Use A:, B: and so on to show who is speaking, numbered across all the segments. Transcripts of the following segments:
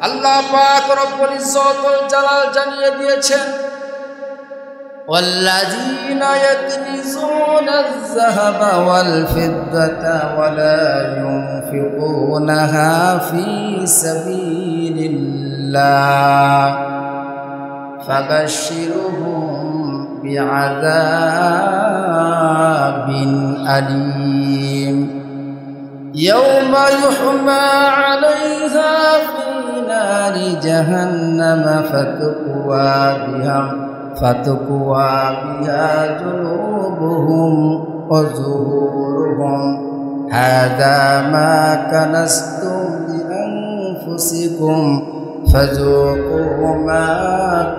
A: আল্লাহ পাক রব্বুল ইজ্জত ওয়াল জালাল জানিয়ে দিয়েছেন, والذين يكنزون الذهب والفضة ولا ينفقونها في سبيل الله فبشرهم بعذاب أليم يوم يحمى عليها في نار جهنم فتكوى بها جنوبهم وظهورهم هذا ما كنزتم لأنفسكم فذوقوا ما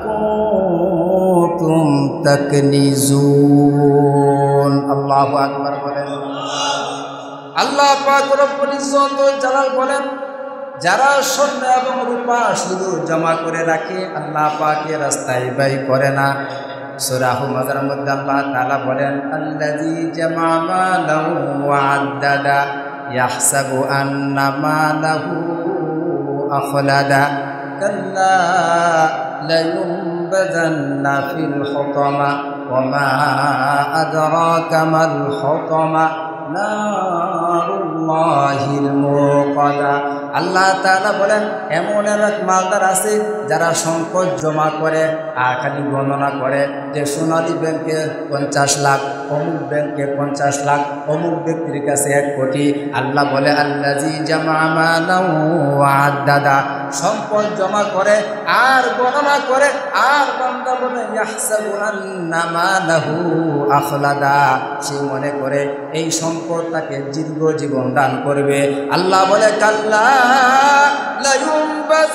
A: كنتم تكنزون الله أكبر বলেন। আল্লাহ পাক রব্বুল ইজ্জত ওয়াল জালাল বলেন, যারা স্বর্ণ এবং রূপা শুধু জমা করে রাখে, আল্লাহ পাকের রাস্তায় ব্যয় করে না। সূরা হুমাযার মধ্যে আল্লাহ তাআলা বলেন, আল্লাযী জামা মালাহু ওয়া আদ্দাদা ইয়াহসাবু আন্না মালাহু আখলাদা কাল্লা লায়ুনবাযান্না ফিল হুতামা ওয়া মা আদরাকা মাল হুতামা নারুল্লাহিল মুকাদা। আল্লাহ তাআলা বলেন, এমন এক মালদার আছে যারা সম্পদ জমা করে আর খালি গণনা করে যে সোনালী ব্যাংকে 50 লাখ, অমুক ব্যাংকে 50 লাখ, অমুক ব্যক্তির কাছে 1 কোটি। আল্লাহ বলে, আল্লাযী জামা মালাহু ওয়া আদ্দাদা, সম্পদ জমা করে আর গণনা করে। আর বান্দা বলে, ইয়াহসাবু আন্না মালাহু আখলাদা, সে মনে করে এই সম্পদ তাকে দীর্ঘ জীবন দান করবে। আল্লাহ বলে, কাল্লা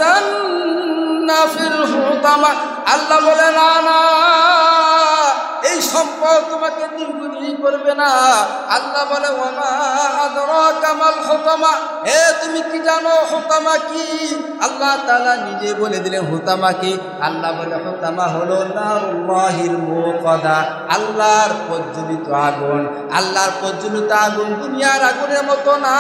A: লায়ুনবাযান্না ফিল হুতামা, আল্লাহ বলে, না না, এই সম্পদ তোমাকে দীর্ঘজীবী করবে না। আল্লাহ বলে, ওয়া মা আদরাকা মাল হুতামা, তুমি কি জানো হুতামা কি? আল্লাহ তাআলা নিজে বলে দিলেন হুতামা কি। আল্লাহ বলে, হুতামা হলো নারুল্লাহিল মুকাদা, আল্লাহর প্রজ্বলিত আগুন। আল্লাহর প্রজ্বলিত আগুন দুনিয়ার আগুনের মতো না।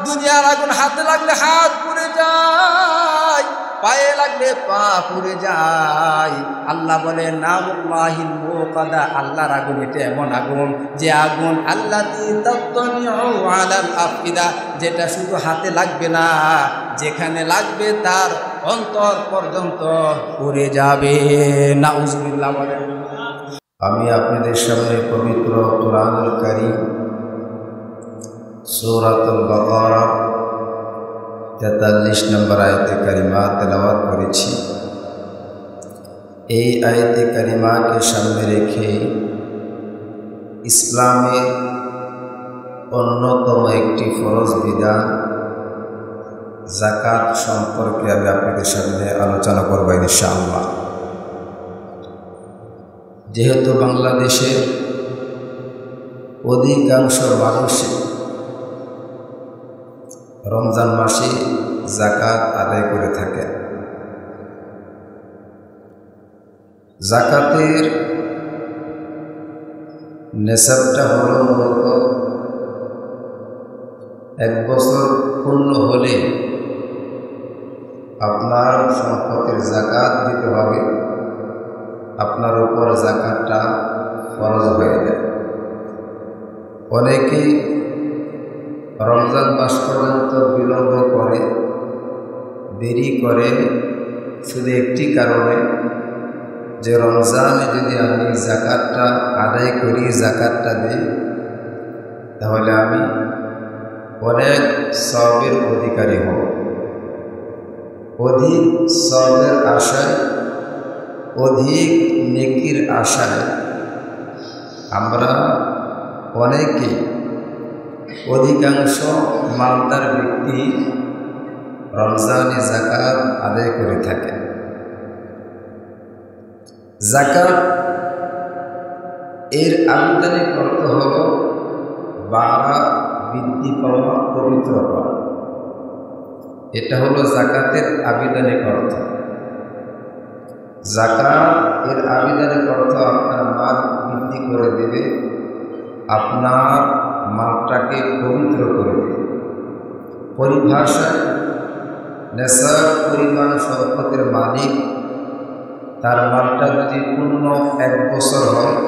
A: দুনিয়ার আগুন হাতে লাগলে হাত পুড়ে যায়, পায়ে লাগলে পা পুড়ে যায়। আল্লাহ বলে, নারুল্লাহিল মুকাদা, আল্লাহর আগুন এটা এমন আগুন যে আগুন আল্লাতী তাত্তালিউ আলাল আফিদা, যেটা শুধু হাতে লাগবে না, যেখানে লাগবে তার অন্তর পর্যন্ত পুড়ে যাবে। নাউজুবিল্লাহ বলেন।
B: আমি আপনাদের সামনে পবিত্র কোরআনুল কারীম সূরাতুল বাকারা 43 নম্বর আয়াতে কারিমা তেলাওয়াত করেছি। এই আয়াতে কারিমাকে সামনে রেখে ইসলামের অন্যতম একটি ফরজ বিধান যাকাত সম্পর্কে আমি আপনাদের সামনে আলোচনা করব ইনশাআল্লাহ। যেহেতু বাংলাদেশের অধিকাংশ মানুষই রমজান মাসে যাকাত আদায় করে থাকে, যাকাতের নেশাবটা হলো মূলত 1 বছর পূর্ণ হলে আপনার সম্পদের যাকাত দিতে হবে, আপনার উপর যাকাতটা ফরজ হয়ে যায়। অনেকেই রমজান মাস পর্যন্ত বিলম্ব করে, দেরি করে, শুধু একটি কারণে যে রমজানে যদি আমি যাকাতটা আদায় করি, যাকাতটা দিই, তাহলে আমি অনেক সওয়াবের অধিকারী হব। অধিক সওয়াবের আশায়, অধিক নেকির আশায় আমরা অনেকেই, অধিকাংশ মালদার ব্যক্তি রমজানে যাকাত আদায় করে থাকে। যাকাত এর আবেদনিক অর্থ হল বাড়া, বৃদ্ধি পাওয়া, পবিত্র পাওয়া। এটা হলো যাকাতের আবেদনিক অর্থ। যাকাত এর আবেদনিক অর্থ আপনার মাল বৃদ্ধি করে দেবে, আপনার মালটাকে পবিত্র করে দেবে। পরিভাষায় নেশাব পরিমাণ সম্পদের মালিক, তার মালটা যদি পূর্ণ 1 বছর হয়,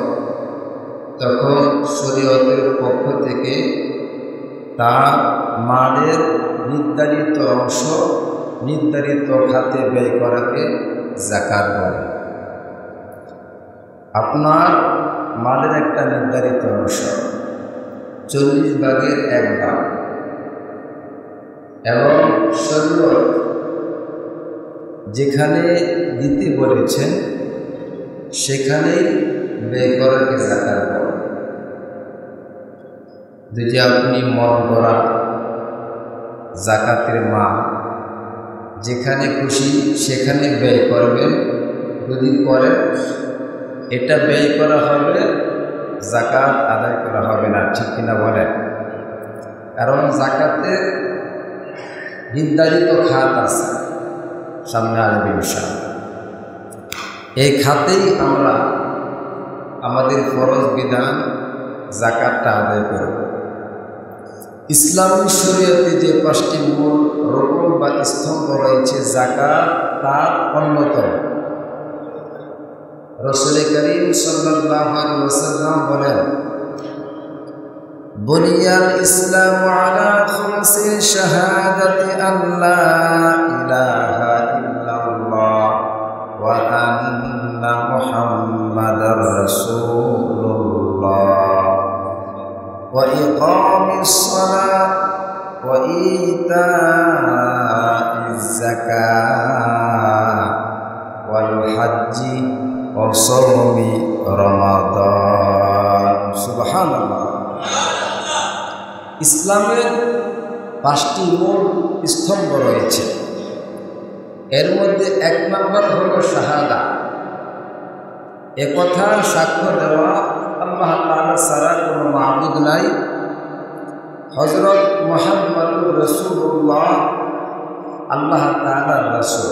B: তখন শরীয়তের পক্ষ থেকে তার মালের নির্ধারিত অংশ নির্ধারিত খাতে ব্যয় করাকে যাকাত বলে। আপনার মালের একটা নির্ধারিত অংশ 40 ভাগের 1 ভাগ, এবং শরীয়ত যেখানে দিতে বলেছেন সেখানেই ব্যয় করাকে যাকাত বলে। যদি আপনি মন করা যাকাতের মাল যেখানে খুশি সেখানে ব্যয় করবেন, যদি করেন এটা ব্যয় করা হবে, যাকাত আদায় করা হবে না, ঠিক কিনা বলেন? কারণ যাকাতের নির্ধারিত খাত আছে, সামনে আসবে ইনশাআল্লাহ। এই খাতেই আমরা আমাদের ফরজ বিধান যাকাতটা আদায় করব। ইসলামী শরীয়তে যে 5টি মূল রকম বা স্তম্ভ রয়েছে, যাকাত তার অন্যতম। রাসূল করিম সাল্লাল্লাহু আলাইহি ওয়াসাল্লাম বলেন, বুনিয়াল ইসলামু আলা 5 শাহাদাতি আল্লা ইলাহা ইল্লাল্লাহ ওয়া আন্না মুহাম্মাদার রাসূলুল্লাহ ওয়া ইকামিস সালাত ওয়া ইতাইজ যাকাত ওয়াল হজ্জি ওয়া সাওমি রমাদান। সুবহানাল্লাহ। ইসলামের 5টি মূল স্তম্ভ রয়েছে, এর মধ্যে 1 নম্বর হলো শাহাদা। একথা সাক্ষ্য দেওয়া আল্লাহ তাআলা ছাড়া কোনো মাবুদ নাই, হযরত মুহাম্মদুর রাসূলুল্লাহ আল্লাহ তাআলার রাসূল।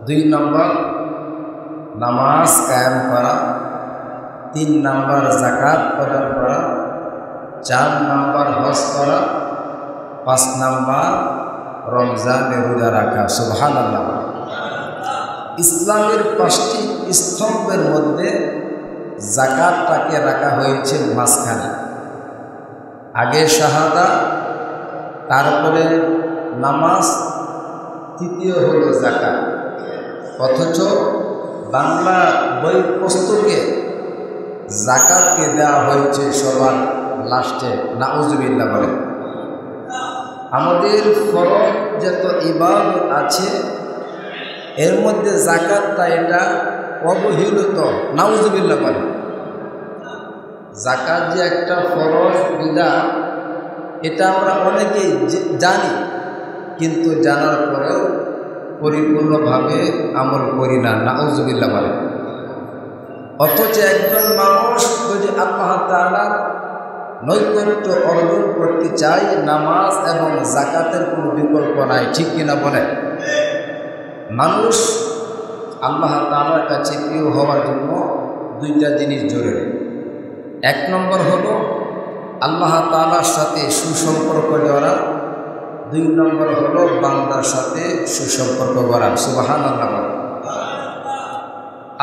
B: 2 নম্বর নামাজ কায়েম করা, 3 নম্বর যাকাত প্রদান করা, 4 নম্বর হজ করা, 5 নম্বর রমজানে রোজা রাখা। সুবহানাল্লাহ। ইসলামের 5টি স্তম্ভের মধ্যে যাকাতটাকে রাখা হয়েছে মাঝখানে। আগে শাহাদা, তারপরে নামাজ, তৃতীয় হলো যাকাত। অথচ বাংলা বই পুস্তকে যাকাতকে দেওয়া হয়েছে সবার লাস্টে। নাউজুবিল্লাহ বলে। আমাদের ফরজ যত ইবাদত আছে এর মধ্যে যাকাতটা এটা অবহেলিত। নাউজুবিল্লাহ বলে। যাকাত যে একটা ফরজ বিধান, এটা আমরা অনেকেই জানি, কিন্তু জানার পরেও পরিপূর্ণভাবে আমল করি না। নাউজুবিল্লাহ বলে। অথচ একজন মানুষ যদি আল্লাহ তাআলার নৈকট্য অর্জন করতে চায়, নামাজ এবং যাকাতের কোনো বিকল্প নাই, ঠিক কিনা বলে? মানুষ আল্লাহ তাআলার কাছে প্রিয় হওয়ার জন্য 2টা জিনিস জরুরি। 1 নম্বর হলো আল্লাহ তাআলার সাথে সুসম্পর্ক গড়া, 2 নম্বর হলো বান্দার সাথে সুসম্পর্ক গড়া। সুবহানাল্লাহ।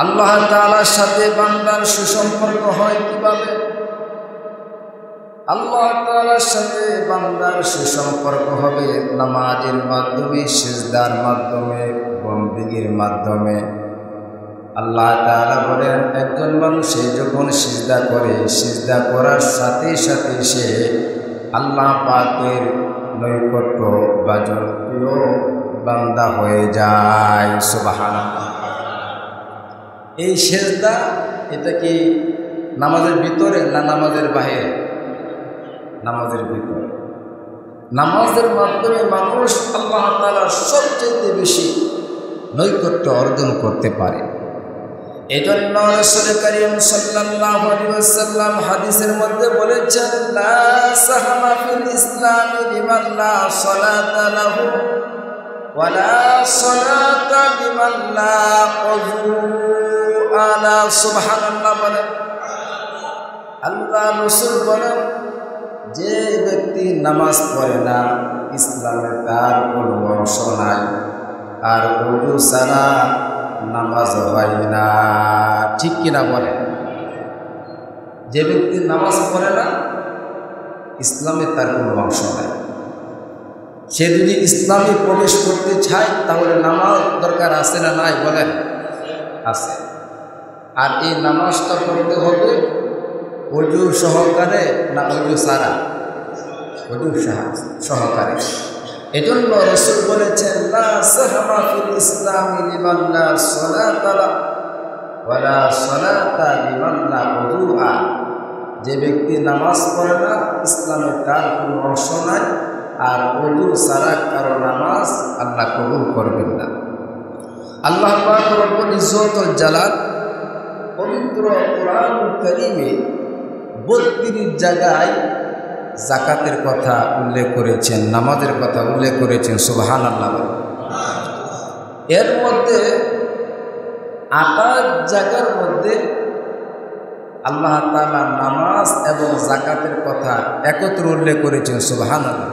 B: আল্লাহ তাআলার সাথে বান্দার সুসম্পর্ক হয় কিভাবে? আল্লাহ তাআলার সাথে বান্দার সুসম্পর্ক হবে নামাজের মাধ্যমে, সিজদার মাধ্যমে, বন্দেগীর মাধ্যমে। আল্লাহ তাআলা বলেন, একজন মানুষ যখন সিজদা করে, সিজদা করার সাথে সাথে সে আল্লাহ পাকের নৈকট্য বা জনপ্রিয় বান্দা হয়ে যায়। সুবহানাল্লাহ। এই সিজদা এটা কি নামাজের ভিতরে না নামাজের বাইরে? নামাজের ভিতরে। নামাজের মাধ্যমে মানুষ আল্লাহ তাআলার সবচেয়ে বেশি নৈকট্য অর্জন করতে পারে। এজন্য রাসূল করিম সাল্লাল্লাহু আলাইহি ওয়াসাল্লাম হাদিসের মধ্যে বলেছেন, লা সাহামা ফিল ইসলামি লিমান লা সালাতা লাহু ওয়া লা সালাতা লিমান লা উযু আলা। সুবহানাল্লাহ বলেন। আল্লাহ রাসূল বলেন, যে ব্যক্তি নামাজ পড়ে না ইসলামে তার কোনো অংশ নাই, আর ওযু ছাড়া নামাজ হয় না। ঠিক কিনা বলে? যে ব্যক্তি নামাজ পড়ে না ইসলামে তার কোনো অংশ নাই। সে যদি ইসলামে প্রবেশ করতে চায় তাহলে নামাজ দরকার আছে না নাই? বলেন আছে। আর এই নামাজটা পড়তে হবে ওযু সহকারে না ওযু ছাড়া? ওযু সহকারে। এজন্য রাসূল বলেছেন, লা সাহমা ফিল ইসলামি লিমান লা সালাতা লা ওয়ালা সালাতা লিমান লা ওযুআ। যে ব্যক্তি নামাজ পড়ে না ইসলামে তার কোনো অংশ নাই, আর ওযু ছাড়া কারো নামাজ আল্লাহ কবুল করবেন না। আল্লাহ পাক রব্বুল ইজ্জত ওয়াল জালাল পবিত্র কোরআনুল কারীমে 32 জায়গায় যাকাতের কথা উল্লেখ করেছেন, নামাজের কথা উল্লেখ করেছেন। সুবহানাল্লাহ। এর মধ্যে 28 জায়গার মধ্যে আল্লাহ তাআলা নামাজ এবং যাকাতের কথা একত্রে উল্লেখ করেছেন। সুবহানাল্লাহ।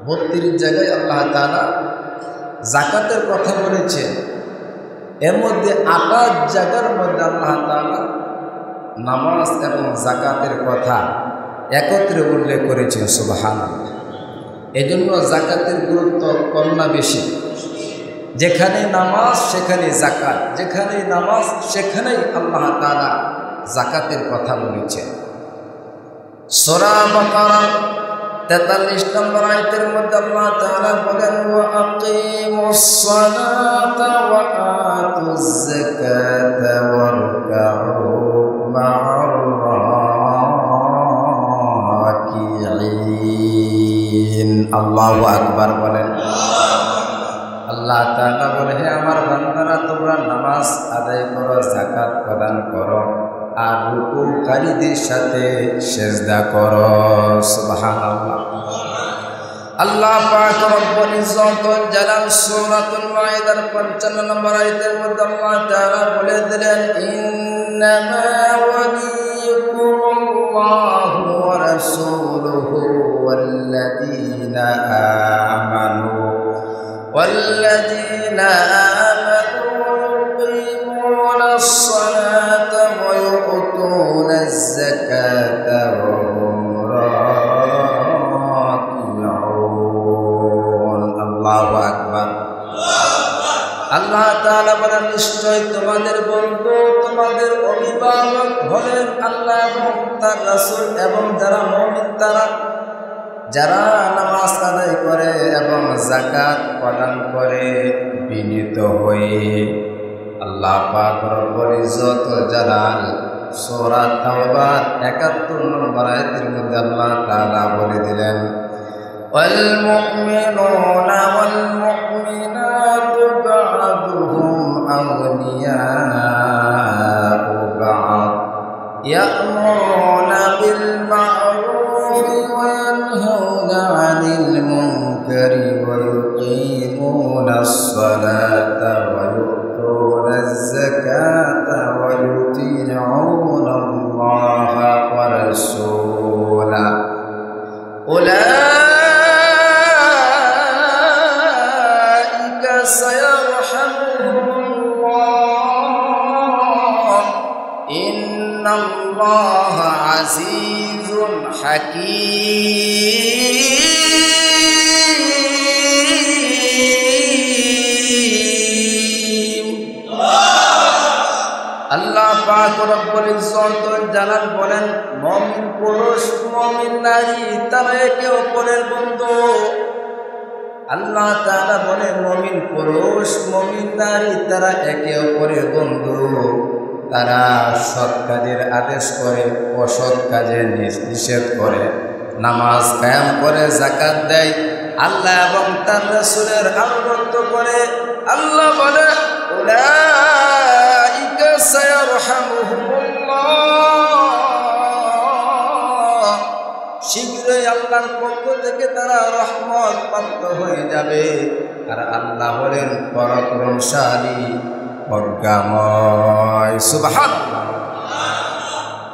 B: 32 জায়গায় আল্লাহ তাআলা যাকাতের কথা বলেছেন। এর মধ্যে 28 জায়গার মধ্যে আল্লাহ তাআলা নামাজ এবং যাকাতের কথা একত্রে উল্লেখ করেছেন। সুবহানাল্লাহ। এজন্য যাকাতের গুরুত্ব কম না বেশি? যেখানে নামাজ সেখানে যাকাত, যেখানে নামাজ সেখানেই আল্লাহ তাআলা যাকাতের কথা বলেছেন। সূরা বাকারা 43 নম্বর আয়াতের মধ্যে আল্লাহ তাআলা বলেন, ওয়া আকিমুস সালাতা ওয়া আতুজ যাকাতা ওয়ারকাউ মা'আর রাকিঈন। আল্লাহু আকবার বলেন। আল্লাহ তাআলা বলে, হে আমার বান্দারা, তোমরা নামাজ আদায় করো, যাকাত প্রদান করো, আর রুকুকারীদের সাথে সিজদা করো। সুবহানাল্লাহ। আল্লাহ পাক রব্বুল ইজ্জত ওয়াল জালাল সূরাতুল মাইদার 55 নম্বর আয়াতের মধ্যে আল্লাহ তাআলা বলে দিলেন, ইন্নামা ওয়ালিয়ুকুমুল্লাহু ওয়া রাসূলুহু ওয়াল্লাযীনা আমানু يقيمون الصلاة ويؤتون الزكاة وهم راكعون। আল্লাহু আকবার। আল্লাহ তাআলা বলেন, নিশ্চয় তোমাদের বন্ধু, তোমাদের অভিভাবক হলেন আল্লাহ এবং তার রাসূল, এবং যারা মুমিন তারা যারা নামাজ আদায় করে এবং যাকাত প্রদান করে বিনীত হয়ে। আল্লাহ পাক রব্বুল ইজ্জত ওয়াল জালাল সূরা তাওবার 71 নম্বর আয়াতের মধ্যে আল্লাহ তাআলা বলে দিলেন, ওয়াল মুমিনুনা ওয়াল মুমিনাতু বা'দুহুম আওলিয়াউ বা'দ ইয়া'মুরুনা বিল মা'রুফি ওয়া ইয়ানহাউনা 'আনিল মুনকারি ওয়া yuqimunas salata wa yu'tunas zakata wa yuti'una Allaha wa rasulahu ulaika sayarhamuhumullah innallaha azizun hakim। আল্লাহ পাক রব্বুল ইজ্জত ওয়াল জালাল বলেন, মুমিন পুরুষ মুমিন নারী তারা একে অপরের বন্ধু। আল্লাহ তাআলা বলেন, মুমিন পুরুষ মুমিন নারী তারা একে অপরের বন্ধু। তারা সৎ কাজের আদেশ করে, অসৎ কাজের নিষেধ করে, নামাজ কায়েম করে, যাকাত দেয়, আল্লাহ এবং তার রাসূলের আনুগত্য করে। আল্লাহ বলে, উলাইকা সায়ারহামুহুমুল্লাহ, শীঘ্রই আল্লাহর পক্ষ থেকে তারা রহমত প্রাপ্ত হয়ে যাবে। আর আল্লাহ হলেন পরাক্রমশালী, প্রজ্ঞাময়। সুবহানাল্লাহ।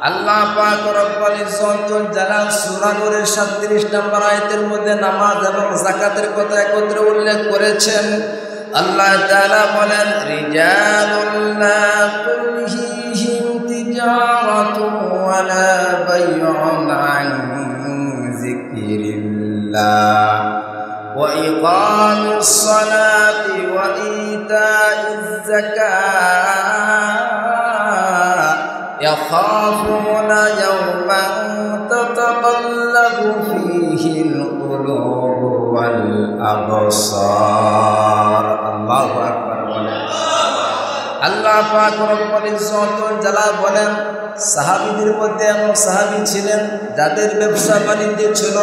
B: আল্লাহ পাক রব্বুল ইজ্জত ওয়াল জালাল সূরা নূরের 37 নম্বর আয়াতের মধ্যে নামাজ এবং যাকাতের কথা একত্রে উল্লেখ করেছেন। আল্লাহ তাআলা বলেন, রিজালুল লা তুলহিহিম তিজারাতুন ওয়ালা বাই'উন আন যিকরিল্লাহ ওয়া ইকামিস সালাতি ওয়া ইতাইজ যাকাত يخافون يوما تتقلب فيه القلوب والأبصار الله أكبر আল্লাহ পাক রব্বুল ইজ্জত ওয়াল জালাল বলেন, সাহাবীদের মধ্যে এমন সাহাবী ছিলেন যাদের ব্যবসা বাণিজ্য ছিল,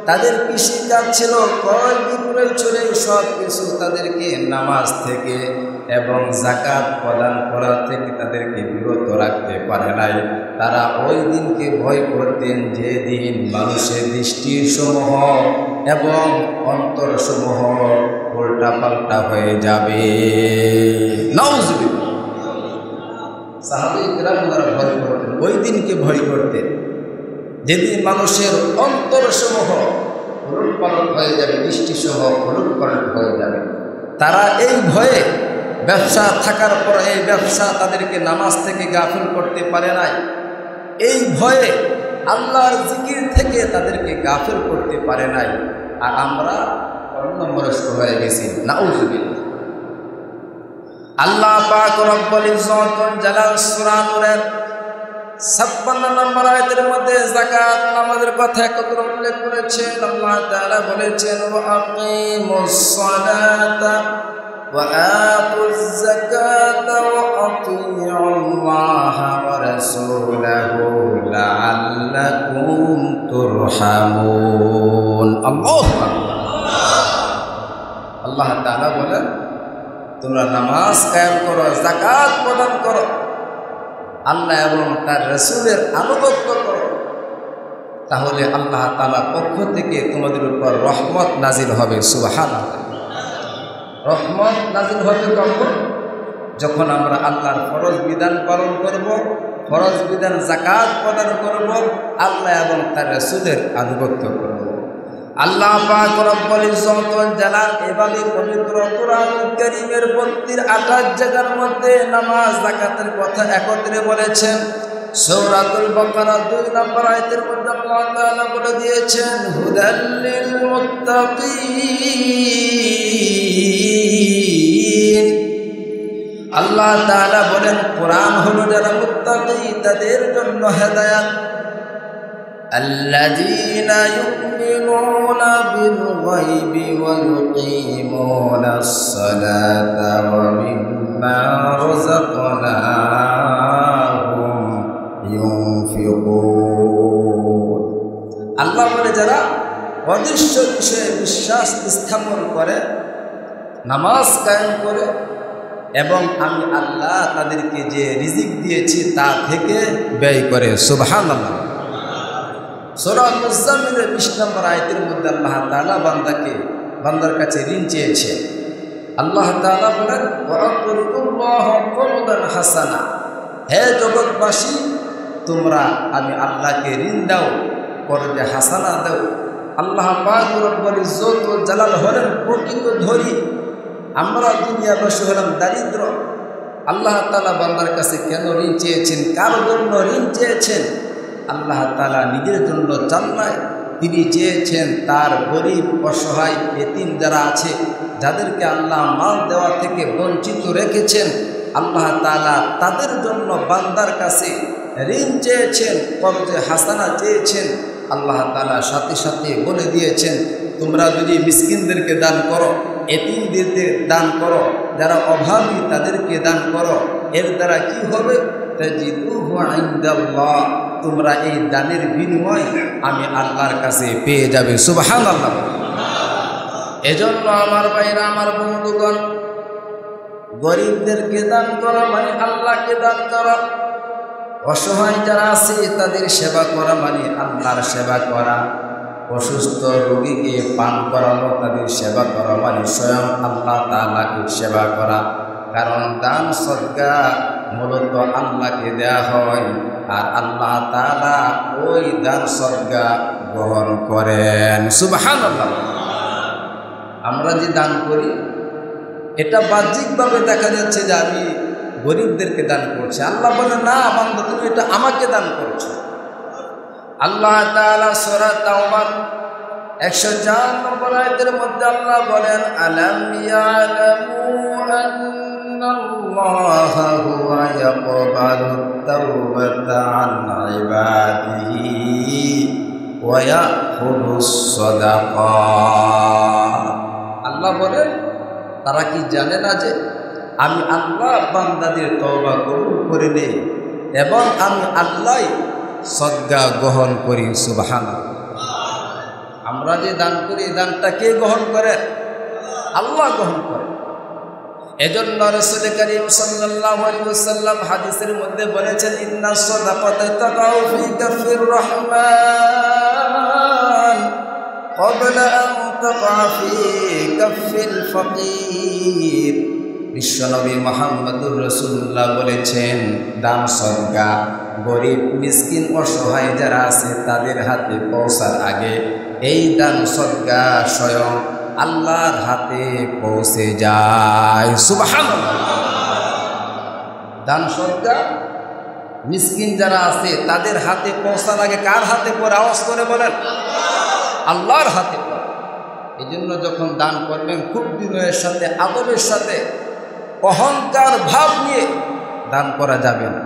B: তাদের কৃষিকাজ ছিল, ক্রয় বিক্রয় ছিল, সব কিছু তাদেরকে নামাজ থেকে এবং যাকাত প্রদান করা থেকে তাদেরকে বিরত রাখতে পারে নাই। তারা ওই দিনকে ভয় করতেন যে দিন মানুষের দৃষ্টিসমূহ এবং অন্তরসমূহ উল্টাপাল্টা হয়ে যাবে। নাউযুবিল্লাহ। সাহাবায়ে কেরামরা ভয় করতেন, ওই দিনকে ভয় করতেন যেদিন মানুষের অন্তরসমূহ উলটপালট হয়ে যাবে, দৃষ্টিসমূহ উলটপালট হয়ে যাবে। তারা এই ভয়ে ব্যবসা থাকার পর এই ব্যবসা তাদেরকে নামাজ থেকে গাফিল করতে পারে নাই। এই ভয়ে আল্লাহর জিকির থেকে তাদেরকে গাফিল করতে পারে নাই। আর আমরা অন্যমনস্ক হয়ে গেছি। নাউযুবিল্লাহ। আল্লাহ পাক রব্বুল ইজ্জত ওয়াল জালাল সূরা নূরের 56 নম্বর আয়াতের মধ্যে যাকাত নামাজের কথা একত্রে উল্লেখ করেছেন। আল্লাহ তাআলা বলেছেন, ওয়া আকিমুস সালাতা ওয়া আতুজ যাকাতা ওয়া আতিউল্লাহা ওয়া রাসূলাহু লাআল্লাকুম তুরহামুন। আল্লাহু আকবার। আল্লাহ তাআলা বলেন, তোমরা নামাজ কায়েম করো, যাকাত প্রদান করো, আল্লাহ এবং তার রাসূলের আনুগত্য করো, তাহলে আল্লাহ তাআলার পক্ষ থেকে তোমাদের উপর রহমত নাজিল হবে। সুবহানাল্লাহ। রহমত নাজিল হবে কখন? যখন আমরা আল্লাহর ফরজ বিধান পালন করব, ফরজ বিধান যাকাত প্রদান করব, আল্লাহ এবং তার রাসূলের আনুগত্য করব। আল্লাহ পাক রব্বুল ইজ্জত ওয়াল জালাল এভাবে পবিত্র কোরআনুল কারীমের 28 জায়গার মধ্যে নামাজ যাকাতের কথা একত্রে বলেছেন। সূরাতুল বাকারা 2 নম্বর আয়াতের মধ্যে আল্লাহ তাআলা বলে দিয়েছেন, হুদাল লিল মুত্তাকিন। আল্লাহ তাআলা বলেন, কোরআন হলো যারা মুত্তাকি তাদের জন্য হেদায়েত। الذين يؤمنون بالغيب ويقيمون الصلاة ومما رزقناهم ينفقون। আল্লাহ বলে যারা অদৃশ্য বিষয়ে বিশ্বাস স্থাপন করে, নামাজ কায়েম করে এবং আমি আল্লাহ তাদেরকে যে রিজিক দিয়েছি তা থেকে ব্যয় করে। সুবহানাল্লাহ। সূরা মুজাম্মিলের 20 নম্বর আয়াতের মধ্যে আল্লাহ তাআলা বান্দার কাছে ঋণ চেয়েছেন। আল্লাহ তাআলা বলেন, ওয়াকুল্লাহ কওলান হাসানা। হে জগৎবাসী, তোমরা আমি আল্লাহকে ঋণ দাও, করজে হাসানা দাও। আল্লাহ পাক রব্বুল ইজ্জত ওয়াল জালাল হলেন প্রকৃত ধনী, আমরা দুনিয়াবাসী হলাম দারিদ্র। আল্লাহ তাআলা বান্দার কাছে কেন ঋণ চেয়েছেন, কার জন্য ঋণ চেয়েছেন? আল্লাহ তাআলা নিজের জন্য চান নাই, তিনি চেয়েছেন তার গরিব অসহায় এতিম যারা আছে, যাদেরকে আল্লাহ মাল দেওয়া থেকে বঞ্চিত রেখেছেন, আল্লাহ তাআলা তাদের জন্য বান্দার কাছে ঋণ চেয়েছেন, কর্জে হাসানা চেয়েছেন। আল্লাহ তাআলা সাথে সাথে বলে দিয়েছেন, তোমরা যদি মিসকিনদেরকে দান করো, এতিমদেরকে দান করো, যারা অভাবী তাদেরকে দান করো, এর দ্বারা কি হবে? তাজিদুহু ইনদাল্লাহ, তোমরা এই দানের বিনিময় আমি আল্লাহর কাছে পেয়ে যাবে। সুবহানাল্লাহ। এজন্য আমার ভাইরা, আমার বন্ধুগণ, গরিবদেরকে দান করা মানে আল্লাহকে দান করা, অসহায় যারা আছে তাদের সেবা করা মানে আল্লাহর সেবা করা, অসুস্থ রোগীকে পান করানো তাদের সেবা করা মানে স্বয়ং আল্লাহ তাআলাকে সেবা করা। কারণ দান সদকা মূলত আল্লাহকে দেয়া হয়, আর আল্লাহ তাআলা ওই দান সদকা গ্রহণ করেন। সুবহানাল্লাহ। আমরা যে দান করি এটা বাহ্যিকভাবে দেখা যাচ্ছে যে আমি গরিবদেরকে দান করছি। আল্লাহ বলে, না বান্দা, তুমি এটা আমাকে দান করছো। আল্লাহ তাআলা সূরা তাওবার 104 নম্বর আয়াতের মধ্যে আল্লাহ বলেন, আলাম ইয়ালামু আন্নাল্লাহা হুয়া ইয়াকবালুত তাওবাতা আন ইবাদিহি ওয়া ইয়াখুযুস সাদাকাত। আল্লাহ বলেন, তারা কি জানে না যে আমি আল্লাহ বান্দাদের তওবা কবুল করে নেই এবং আমি আল্লাহ সদকা গ্রহণ করি। সুবহানাল্লাহ। আমরা যে দান করি, দানটা কে গ্রহণ করে? আল্লাহ গ্রহণ করে। এজন্য রাসূল করিম সাল্লাল্লাহু আলাইহি ওয়াসাল্লাম হাদিসের মধ্যে বলেছেন, ইন্নাস সাদাকাতা তাকাউ ফি কাফির রহমান ক্বাবলা আন তাকা ফি কাফিল ফাকির। বিশ্বনবী মুহাম্মদুর রাসূলুল্লাহ বলেছেন, দান সদকা গরিব মিসকিন অসহায় যারা আছে তাদের হাতে পৌঁছার আগে এই দান সদকা স্বয়ং আল্লাহর হাতে পৌঁছে যায়। সুবহানাল্লাহ। দান সদকা মিসকিন যারা আছে তাদের হাতে পৌঁছার আগে কার হাতে পড়ে? আওয়াজ করে বলেন, আল্লাহর হাতে পড়ে। এই জন্য যখন দান করবেন খুব বিনয়ের সাথে, আদবের সাথে, অহংকার ভাব নিয়ে দান করা যাবে না।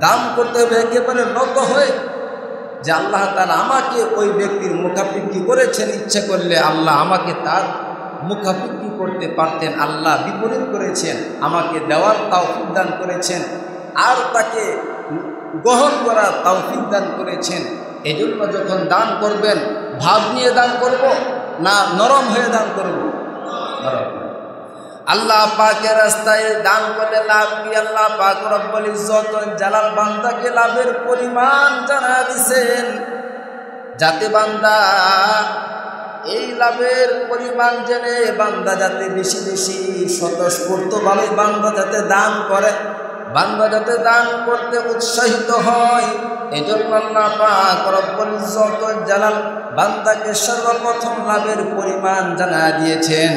B: দান করতে হবে একেবারে নত হয়ে, যে আল্লাহ তাআলা আমাকে ওই ব্যক্তির মুখাপেক্ষি করেছেন, ইচ্ছা করলে আল্লাহ আমাকে তার মুখাপেক্ষি করতে পারতেন, আল্লাহ বিপরীত করেছেন, আমাকে দেওয়ার তৌফিক দান করেছেন আর তাকে গ্রহণ করার তৌফিক দান করেছেন। এজন্য যখন দান করবেন ভাব নিয়ে দান করব না নরম হয়ে দান করব? নরম। আল্লাহ পাকের রাস্তায় দান করলে লাভ কি? আল্লাহ পাক রব্বুল ইজ্জত জালাল বান্দাকে লাভের পরিমাণ জানা দিয়েছেন, যাতে বান্দা এই লাভের পরিমাণ জেনে বান্দা যাতে বেশি বেশি স্বতঃস্ফূর্তভাবে বান্দা যাতে দান করে, বান্দা যাতে দান করতে উৎসাহিত হয়। এই জন্য আল্লাহ পাক রব্বুল ইজ্জত জালাল বান্দাকে সর্বপ্রথম লাভের পরিমাণ জানা দিয়েছেন।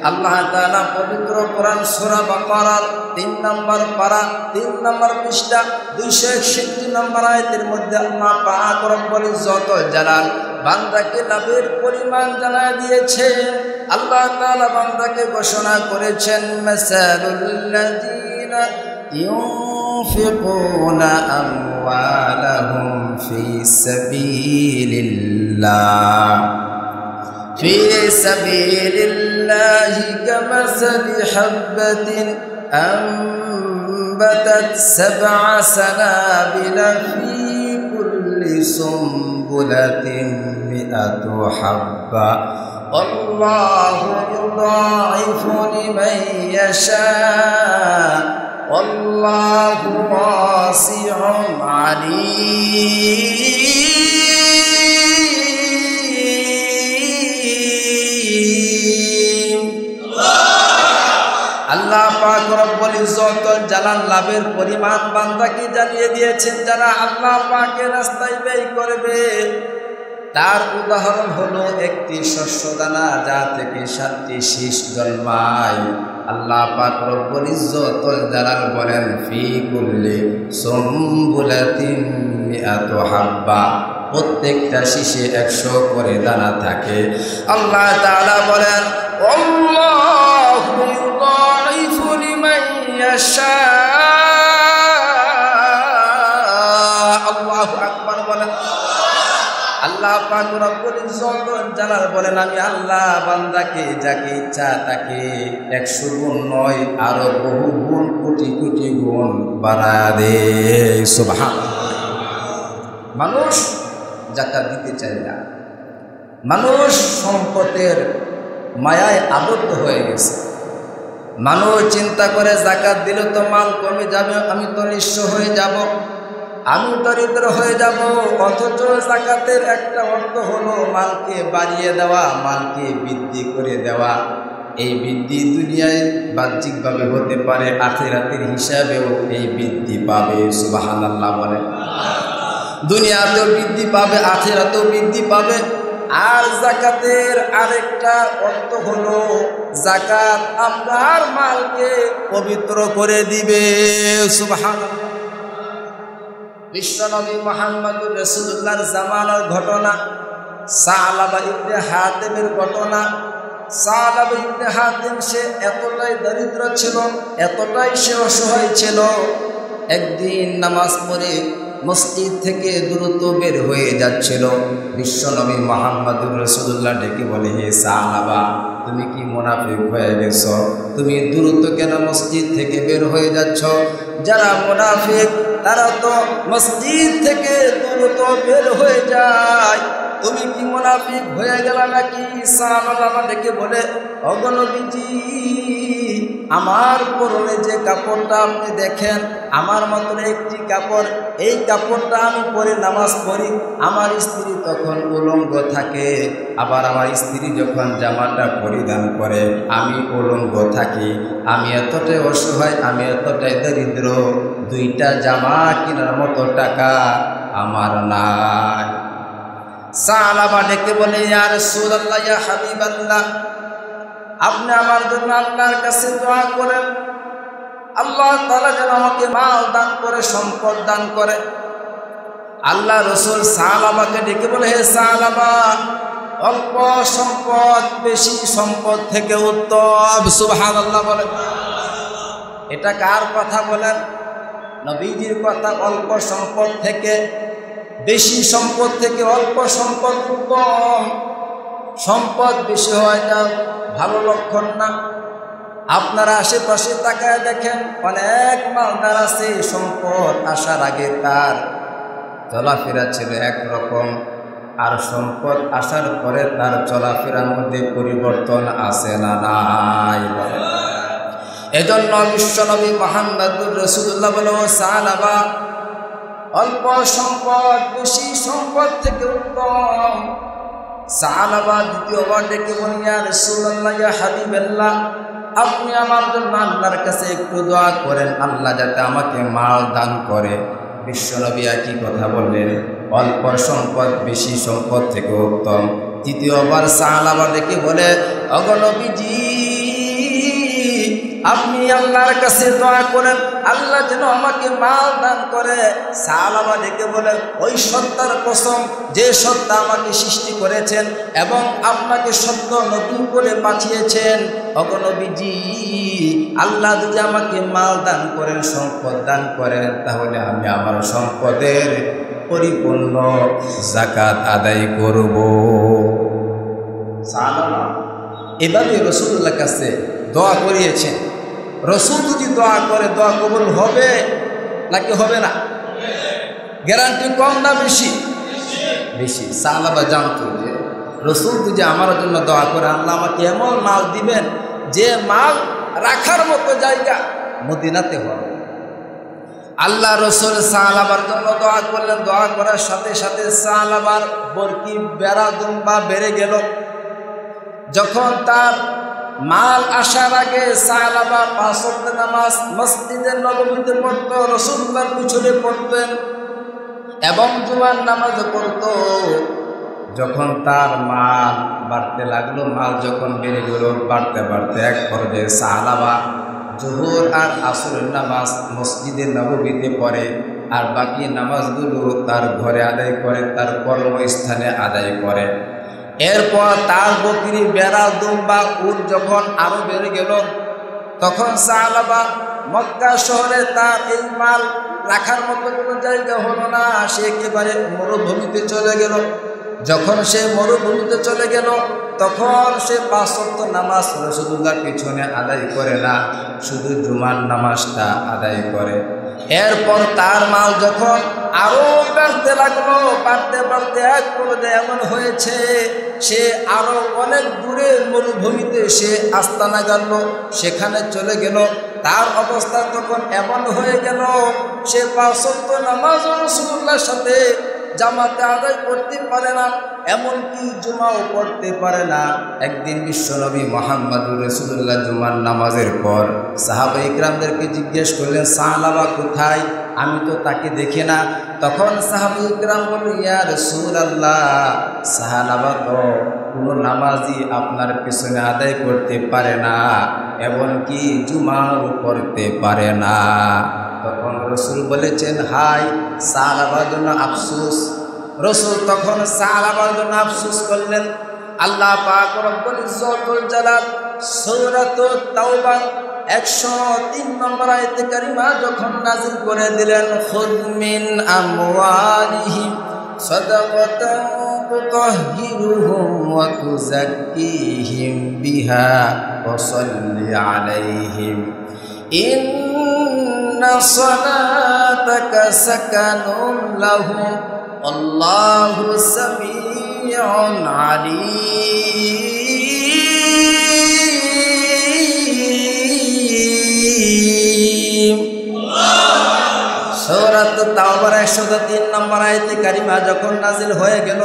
B: আল্লাহ তাআলা পবিত্র কোরআন সূরা বাকারার 3 নম্বর পারা 3 নম্বর পৃষ্ঠা 261 নম্বর আয়াতের মধ্যে আল্লাহ পাক রব্বুল ইজ্জত জালাল বান্দাকে লাভের পরিমাণ জানা দিয়েছেন। আল্লাহ তাআলা বান্দাকে ঘোষণা করেছেন, মাসালুল্লাযীনা ينفقون أموالهم في سبيل الله كمثل حبة أنبتت 7 سنابل في كل سنبلة 100 حبة والله يضاعف لمن يشاء والله واسع عليم। আল্লাহ পাক রব্বুল ইজ্জত জালাল লাভের পরিমাণ বান্দাকে জানিয়ে দিয়েছেন। যারা আল্লাহ পাকের রাস্তায় ব্যয় করবে তার উদাহরণ হলো একটি শস্যদানা যা থেকে 7টি শীষ জন্মায়। আল্লাহ পাক রব্বুল ইজ্জত জালাল বলেন, ফি কুল্লি সুমবুলাতিন 100 হাব্বা, প্রত্যেকটা শীষে 100 করে দানা থাকে। আল্লাহ তাআলা বলেন, আল্লাহু ইউদাইফু লিমান ইয়াশা। আল্লাহু আকবার বলেন। আল্লাহ পাক রব্বুল ইজ্জত জালাল বলেন, আমি আল্লাহ বান্দাকে যাকে ইচ্ছা তাকে 100 গুণ নয় আরো বহু গুণ, কোটি কোটি গুণ বাড়ায় দেয়। সুবহানাল্লাহ। মানুষ যাকাত দিতে চায় না, মানুষ সম্পদের মায়ায় আবদ্ধ হয়ে গেছে। মানুষ চিন্তা করে যাকাত দিলে তো মাল কমে যাবে, আমি তো নিঃস্ব হয়ে যাব, আমি দরিদ্র হয়ে যাব। অথচ যাকাতের একটা অর্থ হলো মালকে বাড়িয়ে দেওয়া, মালকে বৃদ্ধি করে দেওয়া। এই বৃদ্ধি দুনিয়ায় বাহ্যিকভাবে হতে পারে, আখিরাতের হিসাবেও এই বৃদ্ধি পাবে। সুবহানাল্লাহ বলে। দুনিয়াতেও বৃদ্ধি পাবে, আখিরাতেও বৃদ্ধি পাবে। আর যাকাতের আরেকটা অর্থ হলো যাকাত আপনার মালকে পবিত্র করে দিবে। সুবহানাল্লাহ। বিশ্বনবী মুহাম্মদুর রাসূলুল্লাহর জামানার ঘটনা, সালাবা ইবনে হাতিমের ঘটনা। সালাবা ইবনে হাতিম সে এতটাই দরিদ্র ছিল, এতটাই সে অসহায় ছিল, একদিন নামাজ পড়ে মসজিদ থেকে দ্রুত বের হয়ে যাচ্ছিল। বিশ্বনবী মুহাম্মদুর রাসূলুল্লাহ ডেকে বলে, হে সাহাবা, তুমি কি মুনাফিক হয়ে গেছ? তুমি দ্রুত কেন মসজিদ থেকে বের হয়ে যাচ্ছ? যারা মুনাফিক তারা তো মসজিদ থেকে দ্রুত বের হয়ে যায়, তুমি কি মুনাফিক হয়ে গেল নাকি? সাহাবারা ডেকে বলে, ওগো নবীজি, আমার পরনে যে কাপড়টা আপনি দেখেন, আমার মতন একটি কাপড়, এই কাপড়টা আমি পরে নামাজ পড়ি। আমার স্ত্রী তখন উলঙ্গ থাকে, আবার আমার স্ত্রী যখন জামাটা পরিধান করে আমি উলঙ্গ থাকি। আমি এতটাই অসহায়, আমি এতটাই দরিদ্র, দুইটা জামা কেনার মতো টাকা আমার নাই। সাহাবা ডেকে বলে, ইয়া রাসূলুল্লাহ, ইয়া হাবিবাল্লাহ, আপনি আমার জন্য আল্লাহর কাছে দোয়া করেন, আল্লাহ তাআলা যেন আমাকে মাল দান করে, সম্পদ দান করে। আল্লাহ রাসূল সাহাবাকে ডেকে বলে, হে সাহাবা, অল্প সম্পদ বেশি সম্পদ থেকে উত্তম। সুবহানাল্লাহ বলেন। এটা কার কথা বলেন? নবীজির কথা। অল্প সম্পদ থেকে বেশি সম্পদ থেকে অল্প সম্পদ উত্তম। সম্পদ বেশি হওয়াটা ভালো লক্ষণ না। আপনারা আশেপাশে তাকায় দেখেন, অনেক মালদার আছে, সম্পদ আসার আগে তার চলাফেরা ছিল একরকম, আর সম্পদ আসার পরে তার চলাফেরার মধ্যে পরিবর্তন আসে না নাই? এজন্য বিশ্বনবী মুহাম্মদুর রাসূলুল্লাহ বলে, সাহাবা, অল্প সম্পদ বেশি সম্পদ থেকে উত্তম। সাহাবা দ্বিতীয়বার ডেকে বলেন, ইয়া রাসূলুল্লাহ, ইয়া হাবিবাল্লাহ, আপনি আমার জন্য আল্লাহর কাছে একটু দোয়া করেন, আল্লাহ যাতে আমাকে মাল দান করে। বিশ্বনবী একই কথা বললেন, অল্প সম্পদ বেশি সম্পদ থেকে উত্তম। তৃতীয়বার সাহাবা ডেকে বলে, ওগো নবীজি, আপনি আল্লাহর কাছে দোয়া করেন, আল্লাহ যেন আমাকে মাল দান করে। সাহাবা ডেকে বলেন, ওই সত্তার কসম, যে সত্তা আমাকে সৃষ্টি করেছেন এবং আপনাকে সত্য নতুন করে পাঠিয়েছেন, ওগো নবীজি, আল্লাহ যদি আমাকে মাল দান করেন, সম্পদ দান করেন, তাহলে আমি আমার সম্পদের পরিপূর্ণ যাকাত আদায় করব। সাহাবা এভাবে রাসূলুল্লাহর কাছে দোয়া করিয়েছেন। রাসূল যদি দোয়া করে, দোয়া কবুল হবে নাকি হবে না? গ্যারান্টি কম না বেশি? বেশি। সাহাবা জানতো যে রাসূল যদি আমার জন্য দোয়া করে, আল্লাহ আমাকে এমন মাল দিবেন যে মাল রাখার মতো জায়গা মদিনাতে হবে। আল্লাহ রাসূল সাহাবার জন্য দোয়া করলেন। দোয়া করার সাথে সাথে সাহাবার বরকি বেড়া দুম্বা বেড়ে গেল। যখন তার মাল আসার আগে সাহাবা 5 ওয়াক্ত নামাজ মসজিদে নববীতে পড়ত, রাসূলুল্লাহর পিছনে পড়তেন এবং জুমার নামাজ পড়ত। যখন তার মাল বাড়তে লাগলো, মাল যখন বেড়ে গেল, বাড়তে বাড়তে এক পর্যায়ে সাহাবা জোহর আর আসরের নামাজ মসজিদে নববীতে পড়ে, আর বাকি নামাজগুলো তার ঘরে আদায় করে, তার কর্মস্থানে আদায় করে। এরপর তার বকরি, বেড়া, দুম্বা, উট যখন আরো বেড়ে গেল, তখন সাহাবা মক্কা শহরে তার এই মাল রাখার মতো কোনো জায়গা হলো না, সে একেবারে মরুভূমিতে চলে গেল। যখন সে মরুভূমিতে চলে গেল, তখন সে 5 ওয়াক্ত নামাজ রাসূলুল্লাহর পিছনে আদায় করে না, শুধু জুমার নামাজটা আদায় করে। এরপর তার মাল যখন আরো বাড়তে লাগলো, বাড়তে বাড়তে এক পর্যায়ে এমন হয়েছে, সে আরো অনেক দূরে মরুভূমিতে সে আস্তানা গাড়ল, সেখানে চলে গেল। তার অবস্থা তখন এমন হয়ে গেল, সে 5 ওয়াক্ত নামাজ রাসূলুল্লাহর সাথে জামাতে আদায় করতে পারে না, এমনকি জুমাও পড়তে পারে না। একদিন বিশ্বনবী মুহাম্মদুর রাসূলুল্লাহ জুমার নামাজের পর সাহাবা ইকরামদেরকে জিজ্ঞেস করলেন, সালাবা কোথায়? আমি তো তাকে দেখি না। তখন সাহাবা ইকরাম বললেন, ইয়া রাসূলুল্লাহ, সাহাবা তো কোনো নামাজই আপনার পিছনে আদায় করতে পারে না, এমনকি জুমাও পড়তে পারে না। তখন রসুল বলেছেন, হাই সাহাবার জন্য আফসোস। রসুল তখন সাহাবার জন্য আফসোস করলেন। আল্লাহ পাক রব্বুল ইজ্জতুল জালাল সূরাতুত তাওবা 103 নম্বর আয়াতে কারিমা যখন নাযিল করে দিলেন, খুয মিন আমওয়ালিহিম সাদাকাতান তুতাহহিরুহুম ওয়া তুযাক্কিহিম বিহা ওয়া সাল্লি আলাইহিম ইন্না সালাতাকা সাকানুন লাহুম আল্লাহু সামিউন আলীম। সূরাত তাওবার 103 নম্বর আয়াতে কারিমা যখন নাযিল হয়ে গেল,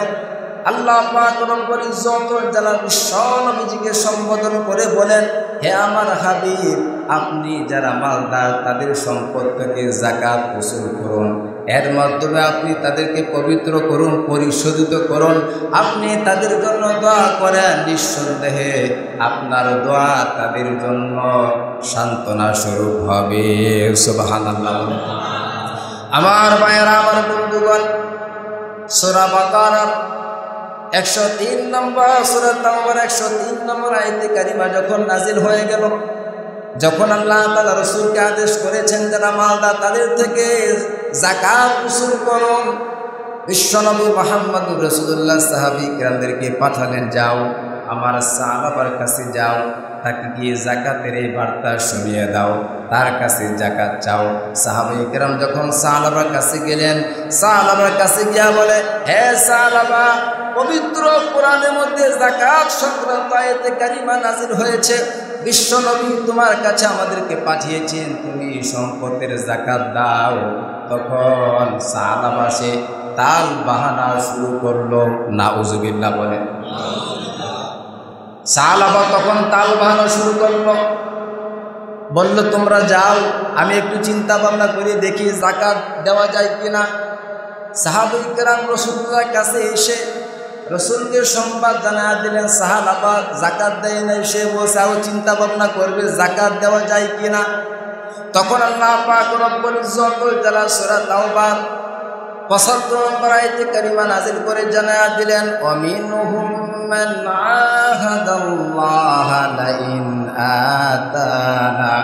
B: আল্লাহ পাক রব্বুল ইজ্জতুল জালাল বিশ্বনবীকে সম্বোধন করে বলেন, হে আমার হাবিব, আপনি যারা মালদার তাদের সম্পদ থেকে যাকাত উসুল করুন, এর মাধ্যমে আপনি তাদেরকে পবিত্র করুন, পরিশোধিত করুন। আপনি তাদের জন্য দোয়া করেন, নিঃসন্দেহে আপনার দোয়া তাদের জন্য সান্ত্বনা স্বরূপ হবে। সুবহানাল্লাহ। আমার ভাইয়েরা, আমার বন্ধুগণ, সূরা বাকারা 103 নম্বর, সূরা তাওবার 103 নম্বর আয়াতে কারিমা যখন নাযিল হয়ে গেল, যখন আল্লাহ তাআলা রাসূলকে আদেশ করেছেন যারা মালদার তাদের থেকে যাকাত উসুল করুন, বিশ্বনবী মুহাম্মদুর রাসূলুল্লাহ সাহাবী কিরামদেরকে পাঠালেন, যাও আমার সাহাবার কাছে যাও, তাকে গিয়ে যাকাতের এই বার্তা শুনিয়ে দাও, তার কাছে যাকাত চাও। সাহাবায়ে কেরাম যখন সাহাবার কাছে গেলেন, সাহাবার কাছে গিয়া বলে, হে সাহাবা, পবিত্র কোরআনের মধ্যে যাকাত সংক্রান্ত আয়াতে কারিমা নাযিল হয়েছে, বিশ্বনবী তোমার কাছে আমাদেরকে পাঠিয়েছেন, তুমি সম্পদের যাকাত দাও। তখন সাহাবা সে তাল বাহানা শুরু করলো। নাউজুবিল্লাহ বলে। সাহাবা তখন তাল বাহানা শুরু করলো, বলল, তোমরা যাও, আমি একটু চিন্তা ভাবনা করে দেখি যাকাত দেওয়া যায় কিনা। সাহাবায়ে কেরাম রাসূলুল্লাহর কাছে এসে রাসূলকে সংবাদ জানায়া দিলেন, সাহাবা যাকাত দেয় নাই, সে বসে চিন্তা ভাবনা করবে যাকাত দেওয়া যায় কিনা। তখন আল্লাহ পাক রব্বুল ইজ্জতুল জালাল সূরা তাওবার 75 নম্বর আয়াতে কারিমা নাযিল করে জানায়া দিলেন, ওয়ামিনহুম মান আহাদাল্লাহা লাইন আতানা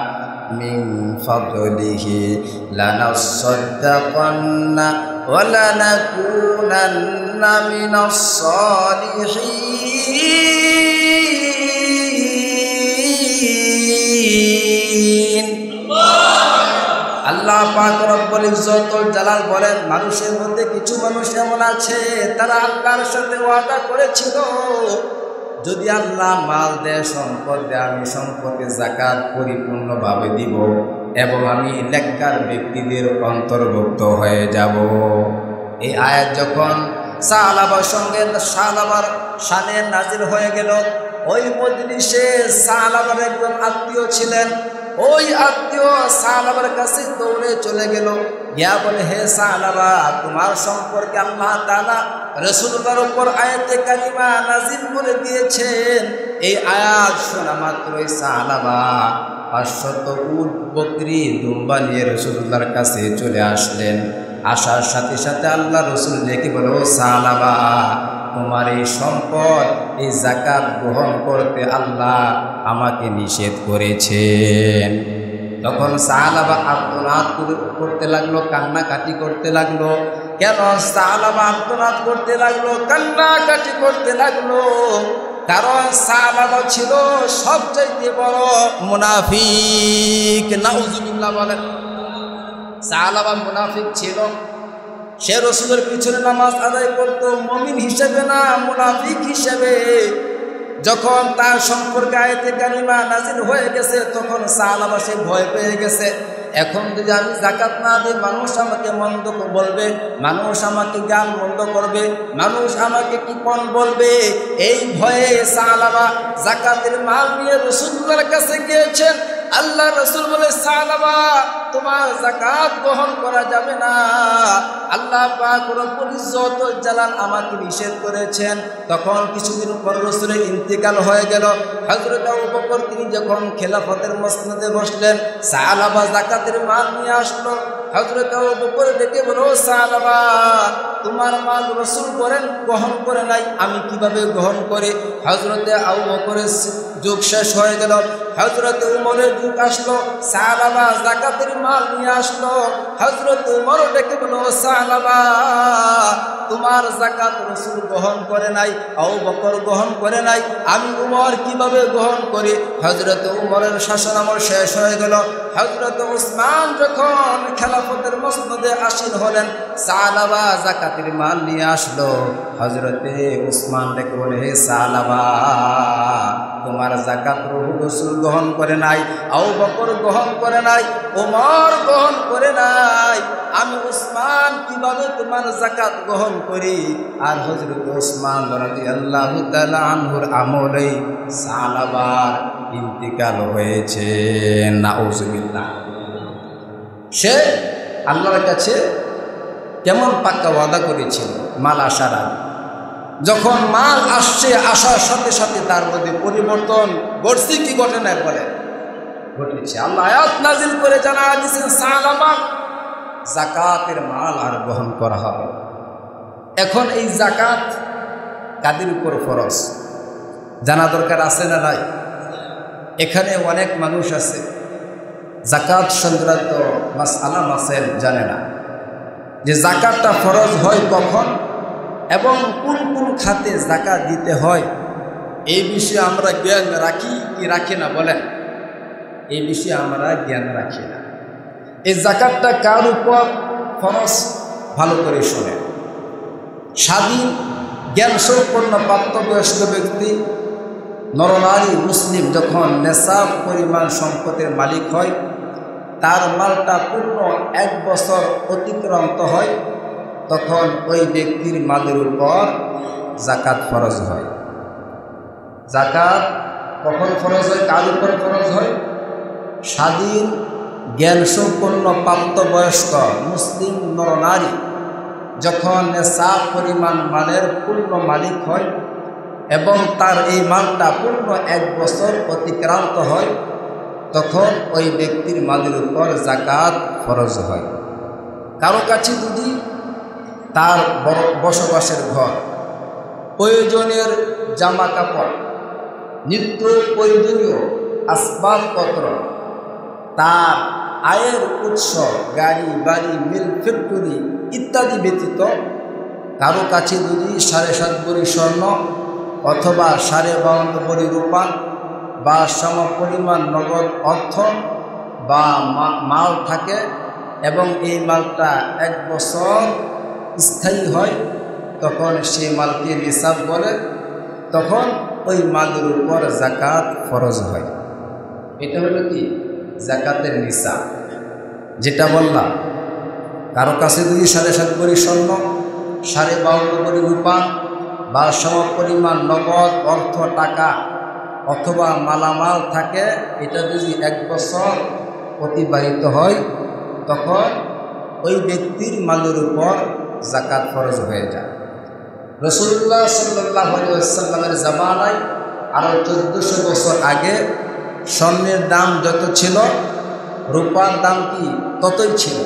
B: মিন ফাদলিহি লানাসাদ্দাকান্না ওয়া লানাকুনান্না মিনাস সালিহিন। আল্লাহ পাক রব্বুল ইজ্জতুল জালাল বলেন, মানুষের মধ্যে কিছু মানুষ এমন আছে তারা আল্লাহর সাথে ওয়াদা করেছিল, যদি আল্লাহ মাল দেয়, সম্পদ দেয়, আমি সম্পদের যাকাত পরিপূর্ণভাবে দিব এবং আমি নেককার ব্যক্তিদের অন্তর্ভুক্ত হয়ে যাব। এই আয়াত যখন সাহাবার সঙ্গে সাহাবার শানে নাযিল হয়ে গেল, ওই মজলিসে সাহাবার একজন আত্মীয় ছিলেন। ওই আত্মীয় সাহাবার কাছে দৌড়ে চলে গেল, গিয়া বলে, হে সাহাবা, তোমার সম্পর্কে আল্লাহ তাআলা রাসূলুল্লাহর উপর আয়াতে কারিমা নাযিল করে দিয়েছেন। এই আয়াত শোনা মাত্রই সাহাবা 500 উট, বকরি, দুম্বা নিয়ে রাসূলুল্লাহর কাছে চলে আসলেন। আসার সাথে সাথে আল্লাহ রাসূল ডেকে বলে, ও সাহাবা, তোমার এই সম্পদ, এই যাকাত গ্রহণ করতে আল্লাহ আমাকে নিষেধ করেছেন। তখন সাহাবা আর্তনাদ করতে লাগলো, কান্নাকাটি করতে লাগলো। কেন সাহাবা আর্তনাদ করতে লাগলো, কান্নাকাটি করতে লাগলো? কারণ সাহাবা ছিল সবচাইতে বড় মুনাফিক। নাউজুবিল্লাহ বলেন। সাহাবা মুনাফিক ছিল। সে রাসূলের পিছনে নামাজ আদায় করত, মুমিন হিসেবে না, মুনাফিক হিসেবে।
A: যখন তার সম্পর্কে আয়াতে কারিমা নাজিল হয়ে গেছে তখন সাহাবা সে ভয় পেয়ে গেছে। এখন যদি আমি যাকাত না দিই মানুষ আমাকে মন্দ বলবে, মানুষ আমাকে গান মন্দ করবে, মানুষ আমাকে কি কোন বলবে, এই ভয়ে সাহাবা যাকাতের মাল নিয়ে রাসূলুল্লাহর কাছে গিয়েছেন। আল্লাহ রাসূল বলে, সাহাবা তোমার যাকাত গ্রহণ করা যাবে না, আল্লাহ পাক রব্বুল ইজ্জত ওয়াল জালাল আমাকে নিষেধ করেছেন। তখন কিছুদিন পর রাসূলের ইন্তেকাল হয়ে গেল। হযরত আবু বকর তিনি যখন খেলাফতের মসনদে বসলেন, সাহাবা যাকাতের মাল নিয়ে আসলো। হযরত আবু বকর ডেকে বলল, সাহাবা তোমার মাল রাসূল গ্রহণ করে নাই, আমি কিভাবে গ্রহণ করি? হযরতে আবু বকরের যুগ শেষ হয়ে গেল, হযরত উমরের যুগ আসলো, সাহাবা যাকাতের মাল নিয়ে আসলো। হযরত উমর ডেকে বলল, সাহাবা তোমার যাকাত রাসূল গ্রহণ করে নাই, আবু বকর গ্রহণ করে নাই, আমি উমর কিভাবে গ্রহণ করি? হযরত উমরের শাসনামল শেষ হয়ে গেল। হযরত উসমান যখন খেলাফতের মসনদে আসীন হলেন, সাহাবা যাকাতের মাল নিয়ে আসলো। হযরতে উসমান ডেকে বলে, হে সাহাবা তোমার যাকাত রাসূল গ্রহণ করে নাই, আবু বকর গ্রহণ করে নাই, ওমর গ্রহণ করে নাই, আমি উসমান কিভাবে তোমার যাকাত গ্রহণ করি? আর হযরত উসমান রাদিয়াল্লাহু তাআলা আনহুর আমলেই সাহাবার ইন্তিকাল হয়েছে। নাউজুবিল্লাহ। সে আল্লাহর কাছে কেমন পাক্কা ওয়াদা করেছিল মাল আসার আগে। যখন মাল আসছে, আসার সাথে সাথে তার মধ্যে পরিবর্তন ঘটছে কি ঘটে না বলে ঘটেছে। আল্লাহ আয়াত নাজিল করে জানা দিয়েছেন সাহাবা যাকাতের মাল আর গ্রহণ করা হবে। এখন এই যাকাত কাদের উপর ফরজ জানা দরকার আছে না নাই? এখানে অনেক মানুষ আছে যাকাত সংক্রান্ত মাসআলা মাসাইল জানে না, যে যাকাতটা ফরজ হয় কখন এবং কোন কোন খাতে যাকাত দিতে হয়। এই বিষয়ে আমরা জ্ঞান রাখি কি রাখি না বলেন? এই বিষয়ে আমরা জ্ঞান রাখি না। এই যাকাতটা কার উপর ফরজ ভালো করে শোনে। স্বাধীন জ্ঞান সম্পন্ন প্রাপ্তবয়স্ক ব্যক্তি নরনারী মুসলিম যখন নেশাব পরিমাণ সম্পদের মালিক হয়, তার মালটা পূর্ণ 1 বছর অতিক্রান্ত হয়, তখন ওই ব্যক্তির মালের উপর যাকাত ফরজ হয়। যাকাত কখন ফরজ হয়? কার উপর ফরজ হয়? স্বাধীন জ্ঞান সম্পন্ন প্রাপ্তবয়স্ক মুসলিম নরনারী যখন নেশাব পরিমাণ মালের পূর্ণ মালিক হয় এবং তার এই মালটা পূর্ণ 1 বছর অতিক্রান্ত হয়, তখন ওই ব্যক্তির মালের উপর যাকাত ফরজ হয়। কারো কাছে যদি তার বসবাসের ঘর, প্রয়োজনের জামা কাপড়, নিত্য প্রয়োজনীয় আসবাবপত্র, তার আয়ের উৎস গাড়ি বাড়ি মিল ফ্যাক্টরি ইত্যাদি ব্যতীত কারো কাছে যদি 7.5 ভরি স্বর্ণ অথবা 52.5 ভরি রূপা বা সমপরিমাণ নগদ অর্থ বা মাল থাকে এবং এই মালটা 1 বছর স্থায়ী হয়, তখন সেই মালকে নিসাব বলে, তখন ওই মালের উপর যাকাত ফরজ হয়। এটা হলো কি যাকাতের নিসাব। যেটা বললাম, কারো কাছে যদি 7.5 ভরি স্বর্ণ, 52.5 ভরি রূপা বা সমপরিমাণ নগদ অর্থ টাকা অথবা মালামাল থাকে, এটা যদি 1 বছর অতিবাহিত হয়, তখন ওই ব্যক্তির মালের উপর যাকাত ফরজ হয়ে যায়। রাসূলুল্লাহ সাল্লাল্লাহু আলাইহি ওয়াসাল্লামের জামানায় আরও 1400 বছর আগে স্বর্ণের দাম যত ছিল, রূপার দাম কি ততই ছিল।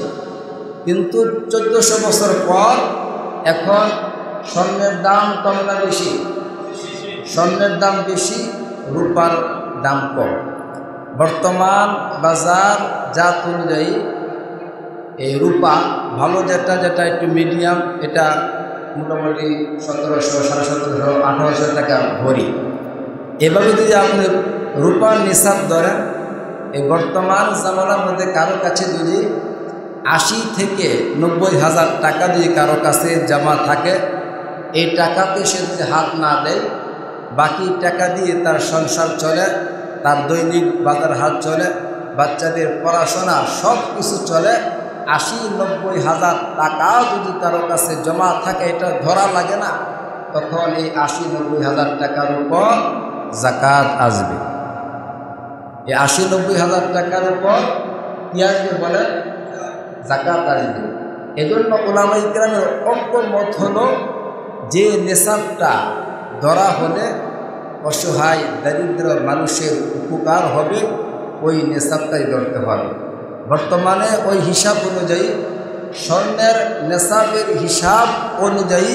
A: কিন্তু 1400 বছর পর এখন স্বর্ণের দাম কম না বেশি? স্বর্ণের দাম বেশি, রূপার দাম কম। বর্তমান বাজার জাত অনুযায়ী এই রূপা ভালো যেটা একটু মিডিয়াম, এটা মোটামুটি 1700, 1750, 1800 টাকা ভরি। এভাবে যদি আপনি রূপার নিসাব ধরেন, এই বর্তমান জামানার মধ্যে কারো কাছে যদি 80 থেকে 90 হাজার টাকা যদি কারো কাছে জমা থাকে, এই টাকাতে সে যদি হাত না দেয়,
B: বাকি টাকা দিয়ে তার সংসার চলে, তার দৈনিক বাজার হাট চলে, বাচ্চাদের পড়াশোনা সব কিছু চলে, ৮০-৯০ হাজার টাকা যদি কারো কাছে জমা থাকে, এটা ধরা লাগে না, তখন এই ৮০-৯০ হাজার টাকার উপর যাকাত আসবে। এই ৮০-৯০ হাজার টাকার উপর কি আসবে বলেন? যাকাত আসবে। এজন্য উলামায়ে কেরামের ঐক্যমত হলো যে নেশাবটা ধরা হলে অসহায় দরিদ্র মানুষের উপকার হবে, ওই নেশাবটাই ধরতে হবে। বর্তমানে ওই হিসাব অনুযায়ী, স্বর্ণের নেশাবের হিসাব অনুযায়ী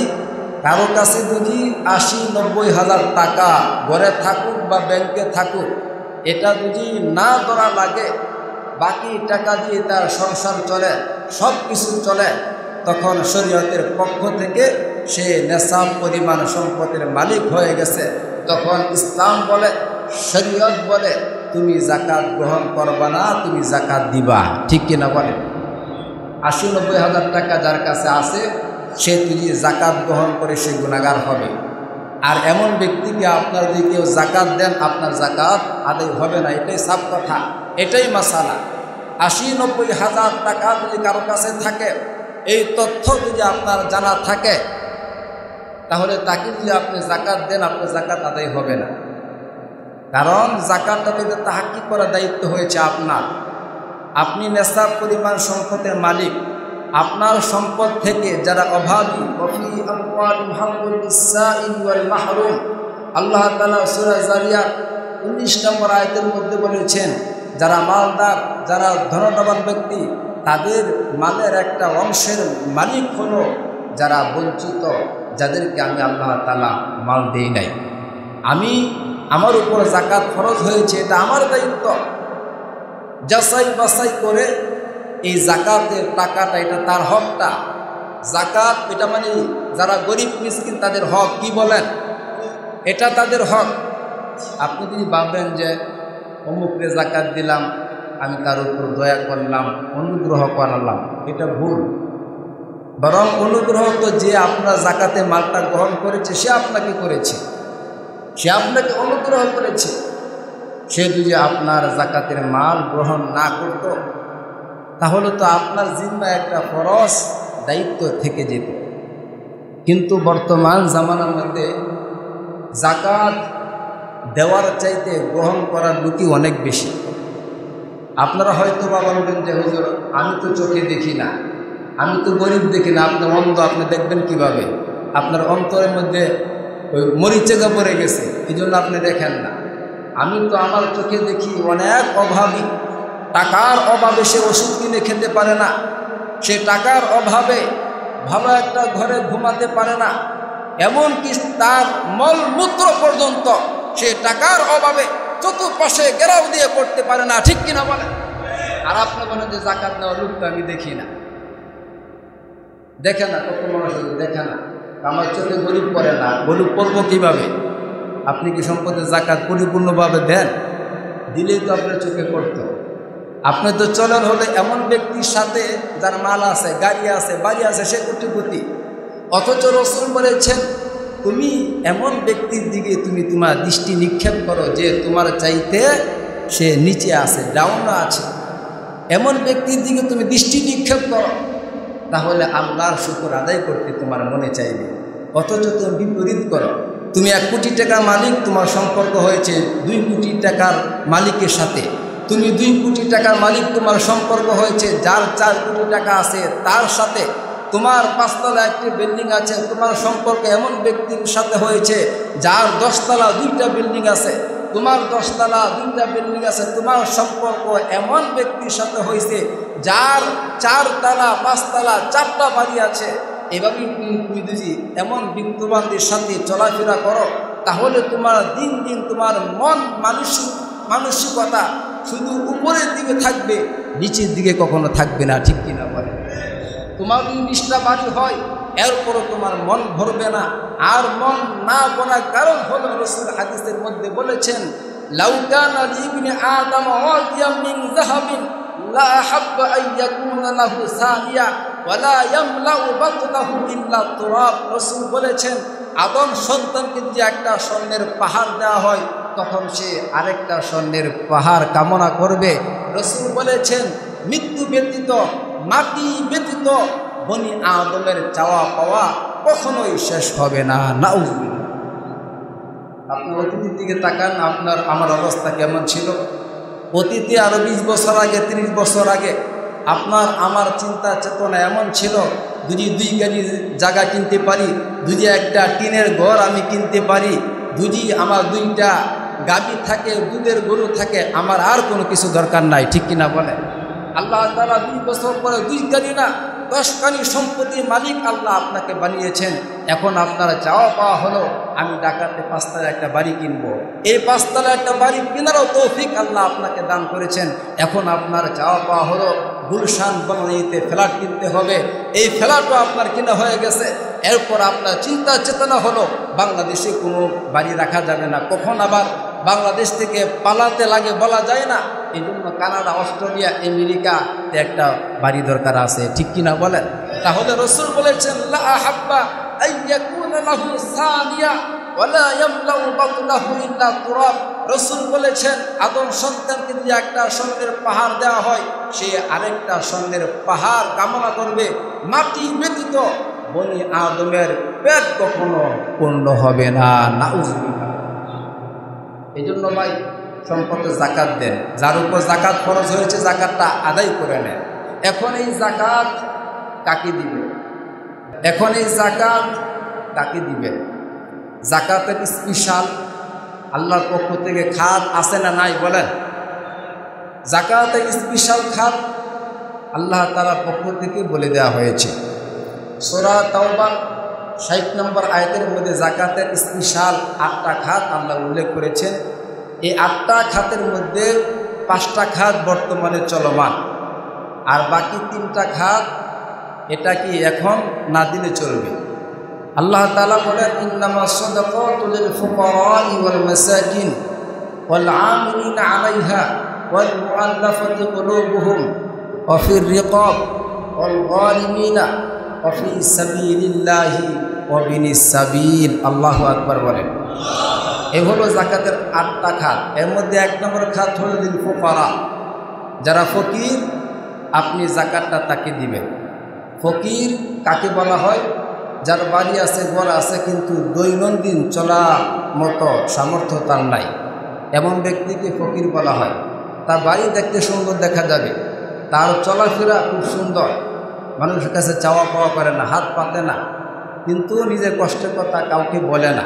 B: কারো কাছে যদি ৮০-৯০ হাজার টাকা ঘরে থাকুক বা ব্যাংকে থাকুক, এটা যদি না ধরা লাগে, বাকি টাকা দিয়ে তার সংসার চলে, সব কিছু চলে, তখন শরীয়তের পক্ষ থেকে সে নেশাব পরিমাণ সম্পদের মালিক হয়ে গেছে। তখন ইসলাম বলে, শরীয়ত বলে, তুমি যাকাত গ্রহণ করবা না, তুমি যাকাত দিবা। ঠিক কিনা বলে? ৮০-৯০ হাজার টাকা যার কাছে আছে, সে যদি যাকাত গ্রহণ করে সে গুনাহগার হবে। আর এমন ব্যক্তিকে আপনার যদি কেউ যাকাত দেন, আপনার যাকাত আদায় হবে না। এটাই সাফ কথা, এটাই মাসালা। ৮০-৯০ হাজার টাকা যদি কারো কাছে থাকে, এই তথ্য যদি আপনার জানা থাকে, তাহলে তাকে যদি আপনি যাকাত দেন, আপনার যাকাত আদায় হবে না। কারণ যাকাতটা থেকে তাহাক্কি করার দায়িত্ব হয়েছে আপনার। আপনি নেশাব পরিমাণ সম্পদের মালিক। আপনার সম্পদ থেকে যারা অভাবী, আল্লাহ তাআলা সূরা যারিয়াত 19 নম্বর আয়াতের মধ্যে বলেছেন, যারা মালদার, যারা ধনবান ব্যক্তি, তাদের মালের একটা অংশের মালিক হলো যারা বঞ্চিত, যাদেরকে আমি আল্লাহ তাআলা মাল দেই নাই। আমার উপর যাকাত ফরজ হয়েছে, এটা আমার দায়িত্ব। যাচাই বাছাই করে এই যাকাতের টাকাটা, এটা তার হকটা। যাকাত এটা মানে যারা গরিব মিসকিন তাদের হক। কি বলেন? এটা তাদের হক। আপনি যদি ভাবেন যে অমুকরে যাকাত দিলাম, আমি তার উপর দয়া করলাম, অনুগ্রহ করালাম, এটা ভুল। বরং অনুগ্রহ তো যে আপনার যাকাতে মালটা গ্রহণ করেছে, সে আপনাকে করেছে, সে আপনাকে অনুগ্রহ করেছে। সে যদি আপনার যাকাতের মাল গ্রহণ না করত, তাহলে তো আপনার জিম্মায় একটা ফরজ দায়িত্ব থেকে যেত। কিন্তু বর্তমান জামানার মধ্যে যাকাত দেওয়ার চাইতে গ্রহণ করার লোকই অনেক বেশি। আপনারা হয়তো বা বলবেন যে হুজুর, আমি তো চোখে দেখি না, আমি তো গরিব দেখি না, আপনি অন্ধ, আপনি দেখবেন কিভাবে? আপনার অন্তরের মধ্যে ওই মরিচা পড়ে গেছে, এই জন্য আপনি দেখেন না। আমি তো আমার চোখে দেখি অনেক অভাবী, টাকার অভাবে সে ওষুধ কিনে খেতে পারে না, সে টাকার অভাবে ভালো একটা ঘরে ঘুমাতে পারে না, এমনকি তার মলমূত্র পর্যন্ত সে টাকার অভাবে চতুর্পাশে ঘেরাও দিয়ে করতে পারে না। ঠিক কিনা বলে? আর আপনি বলেন যে যাকাত নেওয়ার লোকটা আমি দেখি না। দেখে না, কত মানুষ দেখে না। আমার চোখে গরিব পড়ে না, গরিব পড়বো কিভাবে? আপনি কি সম্পদের যাকাত পরিপূর্ণভাবে দেন? দিলেই তো আপনার চোখে পড়তো। আপনি তো চলন হলে এমন ব্যক্তির সাথে যার মাল আছে, গাড়ি আছে, বাড়ি আছে, সে কোটিপতি, অথচ রাসূল বলেছেন তুমি এমন ব্যক্তির দিকে তুমি তোমার দৃষ্টি নিক্ষেপ করো যে তোমার চাইতে সে নিচে আছে, ডাউন আছে, এমন ব্যক্তির দিকে তুমি দৃষ্টি নিক্ষেপ করো, তাহলে আল্লাহর শুকর আদায় করতে তোমার মনে চাইবে। অথচ তুমি বিপরীত করো। তুমি 1 কোটি টাকার মালিক, তোমার সম্পর্ক হয়েছে 2 কোটি টাকার মালিকের সাথে। তুমি 2 কোটি টাকার মালিক, তোমার সম্পর্ক হয়েছে যার 4 কোটি টাকা আছে তার সাথে। তোমার 5 তলা একটি বিল্ডিং আছে, তোমার সম্পর্ক এমন ব্যক্তির সাথে হয়েছে যার 10 তলা 2টা বিল্ডিং আছে। তোমার 10 তলা 2টা বিল্ডিং আছে, তোমার সম্পর্ক এমন ব্যক্তির সাথে হয়েছে যার 4 তলা 5 তলা 4টা বাড়ি আছে। এভাবেই তুমি যদি এমন বিত্তবানদের সাথে চলাফেরা করো, তাহলে তোমার দিন দিন তোমার মন মানসিকতা শুধু উপরের দিকে থাকবে, নিচের দিকে কখনো থাকবে না। ঠিক কিনা বলে? তোমার যদি 20টা বাড়ি হয়, এরপরও তোমার মন ভরবে না। আর মন না ভরার কারণ হলো রাসূল হাদিসের মধ্যে বলেছেন, লাউ কানা লিবনি আদম ওয়াদিয়াম মিন যাহাবিন লা আহাব্বা আন ইয়াকুনা লাহু সানিয়া ওয়া লা ইয়ামলাউ বাতনাহু ইল্লা তুরাব। রাসূল বলেছেন, আদম সন্তানকে যদি একটা স্বর্ণের পাহাড় দেওয়া হয় তখন সে আরেকটা স্বর্ণের পাহাড় কামনা করবে। রাসূল বলেছেন মৃত্যু ব্যতীত, মাটি ব্যতীত বনি আদমের চাওয়া পাওয়া কখনোই শেষ হবে না। নাউজুবিল্লাহ। আপনার অতীতের দিকে তাকান, আপনার আমার অবস্থা কেমন ছিল? অতীতে আরও 20 বছর আগে, 30 বছর আগে আপনার আমার চিন্তা চেতনা এমন ছিল, যদি 2 গাড়ি জায়গা কিনতে পারি, যদি একটা টিনের ঘর আমি কিনতে পারি, যদি আমার 2টা গাভী থাকে, দুধের গরু থাকে, আমার আর কোনো কিছু দরকার নাই। ঠিক কিনা বলে? আল্লাহ তাআলা 2 বছর পরে 2 গাড়ি না 10 গাড়ি সম্পত্তির মালিক আল্লাহ আপনাকে বানিয়েছেন। এখন আপনারা চাওয়া পাওয়া হলো আমি ঢাকাতে 5 তলা একটা বাড়ি কিনবো। এই 5 তলা একটা বাড়ি কেনারও তৌফিক আল্লাহ আপনাকে দান করেছেন। এখন আপনার চাওয়া পাওয়া হলো গুলশান বনানীতে ফ্ল্যাট কিনতে হবে। এই ফ্ল্যাটও আপনার কিনা হয়ে গেছে। এরপর আপনার চিন্তা চেতনা হলো বাংলাদেশে কোনো বাড়ি রাখা যাবে না, কখন আবার বাংলাদেশ থেকে পালাতে লাগে বলা যায় না। এই জন্য কানাডা, অস্ট্রেলিয়া, আমেরিকাতে একটা বাড়ি দরকার আছে। ঠিক কিনা বলেন? তাহলে রাসূল বলেছেন লা আহাব্বা আইয়াকুনা লাহু সানিয়া ওয়ালা ইয়ামলাউ বাতনাহু ইল্লা তুরাব। রাসূল বলেছেন আদম সন্তানকে যদি একটা স্বর্ণের পাহাড় দেওয়া হয় সে আরেকটা স্বর্ণের পাহাড় কামনা করবে। মাটি ব্যতীত বনি আদমের পেট কখনো পূর্ণ হবে না। নাউজুবিল্লাহ। এই জন্য ভাই সম্পদে যাকাত দেন। যার উপর যাকাত খরচ হয়েছে যাকাতটা আদায় করে নেন। এখন এই যাকাত কাকে দিবে? এখন এই যাকাত কাকে দিবে? যাকাতের স্পেশাল আল্লাহর পক্ষ থেকে খাত আছে না নাই বলেন? যাকাতের স্পেশাল খাত আল্লাহ তাআলার পক্ষ থেকে বলে দেওয়া হয়েছে। সূরা তাওবা 60 নম্বর আয়াতের মধ্যে যাকাতের স্পেশাল 8টা খাত আল্লাহ উল্লেখ করেছেন। এই 8টা খাতের মধ্যে 5টা খাত বর্তমানে চলমান, আর বাকি 3টা খাত এটা কি এখন না দিলে চলবে। আল্লাহ তাআলা বলেন ইন্নামাস সাদাকাতু লিল ফুকারা'i ওয়াল মাসাকিন ওয়াল 'আমিলিনা 'আলাইহা ওয়াল মুআল্লাফাতি কুলুবুহুম ওয়া ফির রিকাব ওয়াল গারিমিনা ওয়া ফি সাবিলিল্লাহি ওয়া বিনিস সাবিল। আল্লাহু আকবার বলেন। এই হলো যাকাতের 8টা খাত। এর মধ্যে 1 নম্বর খাত হলো লিল ফুকারা, যারা ফকির আপনি যাকাতটা তাকে দিবেন। ফকির কাকে বলা হয়? যার বাড়ি আছে, ঘর আছে, কিন্তু দৈনন্দিন চলা মতো সামর্থ্য তার নাই, এমন ব্যক্তিকে ফকির বলা হয়। তার বাড়ি দেখতে সুন্দর দেখা যাবে, তার চলাফেরা খুব সুন্দর, মানুষের কাছে চাওয়া পাওয়া করে না, হাত পাতে না, কিন্তু নিজের কষ্টের কথা কাউকে বলে না।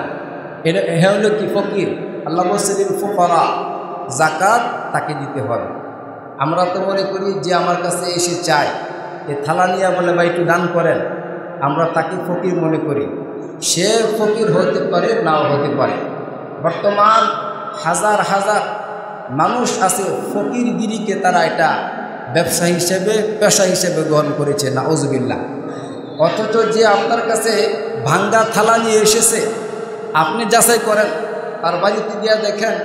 B: এটা হলো কি ফকির। আল্লাহ বলছেন ফুকারা, যাকাত তাকে দিতে হবে। আমরা তো মনে করি যে আমার কাছে এসে চায়, এ থালা নিয়ে বলে ভাই একটু দান করেন, আমরা তাকে ফকির মনে করি। সে ফকির হতে পারে, নাও হতে পারে। বর্তমান হাজার হাজার মানুষ আছে ফকিরগিরিকে তারা এটা ব্যবসা হিসেবে, পেশা হিসেবে গ্রহণ করেছে। নাউজুবিল্লাহ। অথচ যে আপনার কাছে ভাঙ্গা থালা নিয়ে এসেছে, আপনি যাচাই করেন, তার বাড়িতে গিয়ে দেখেন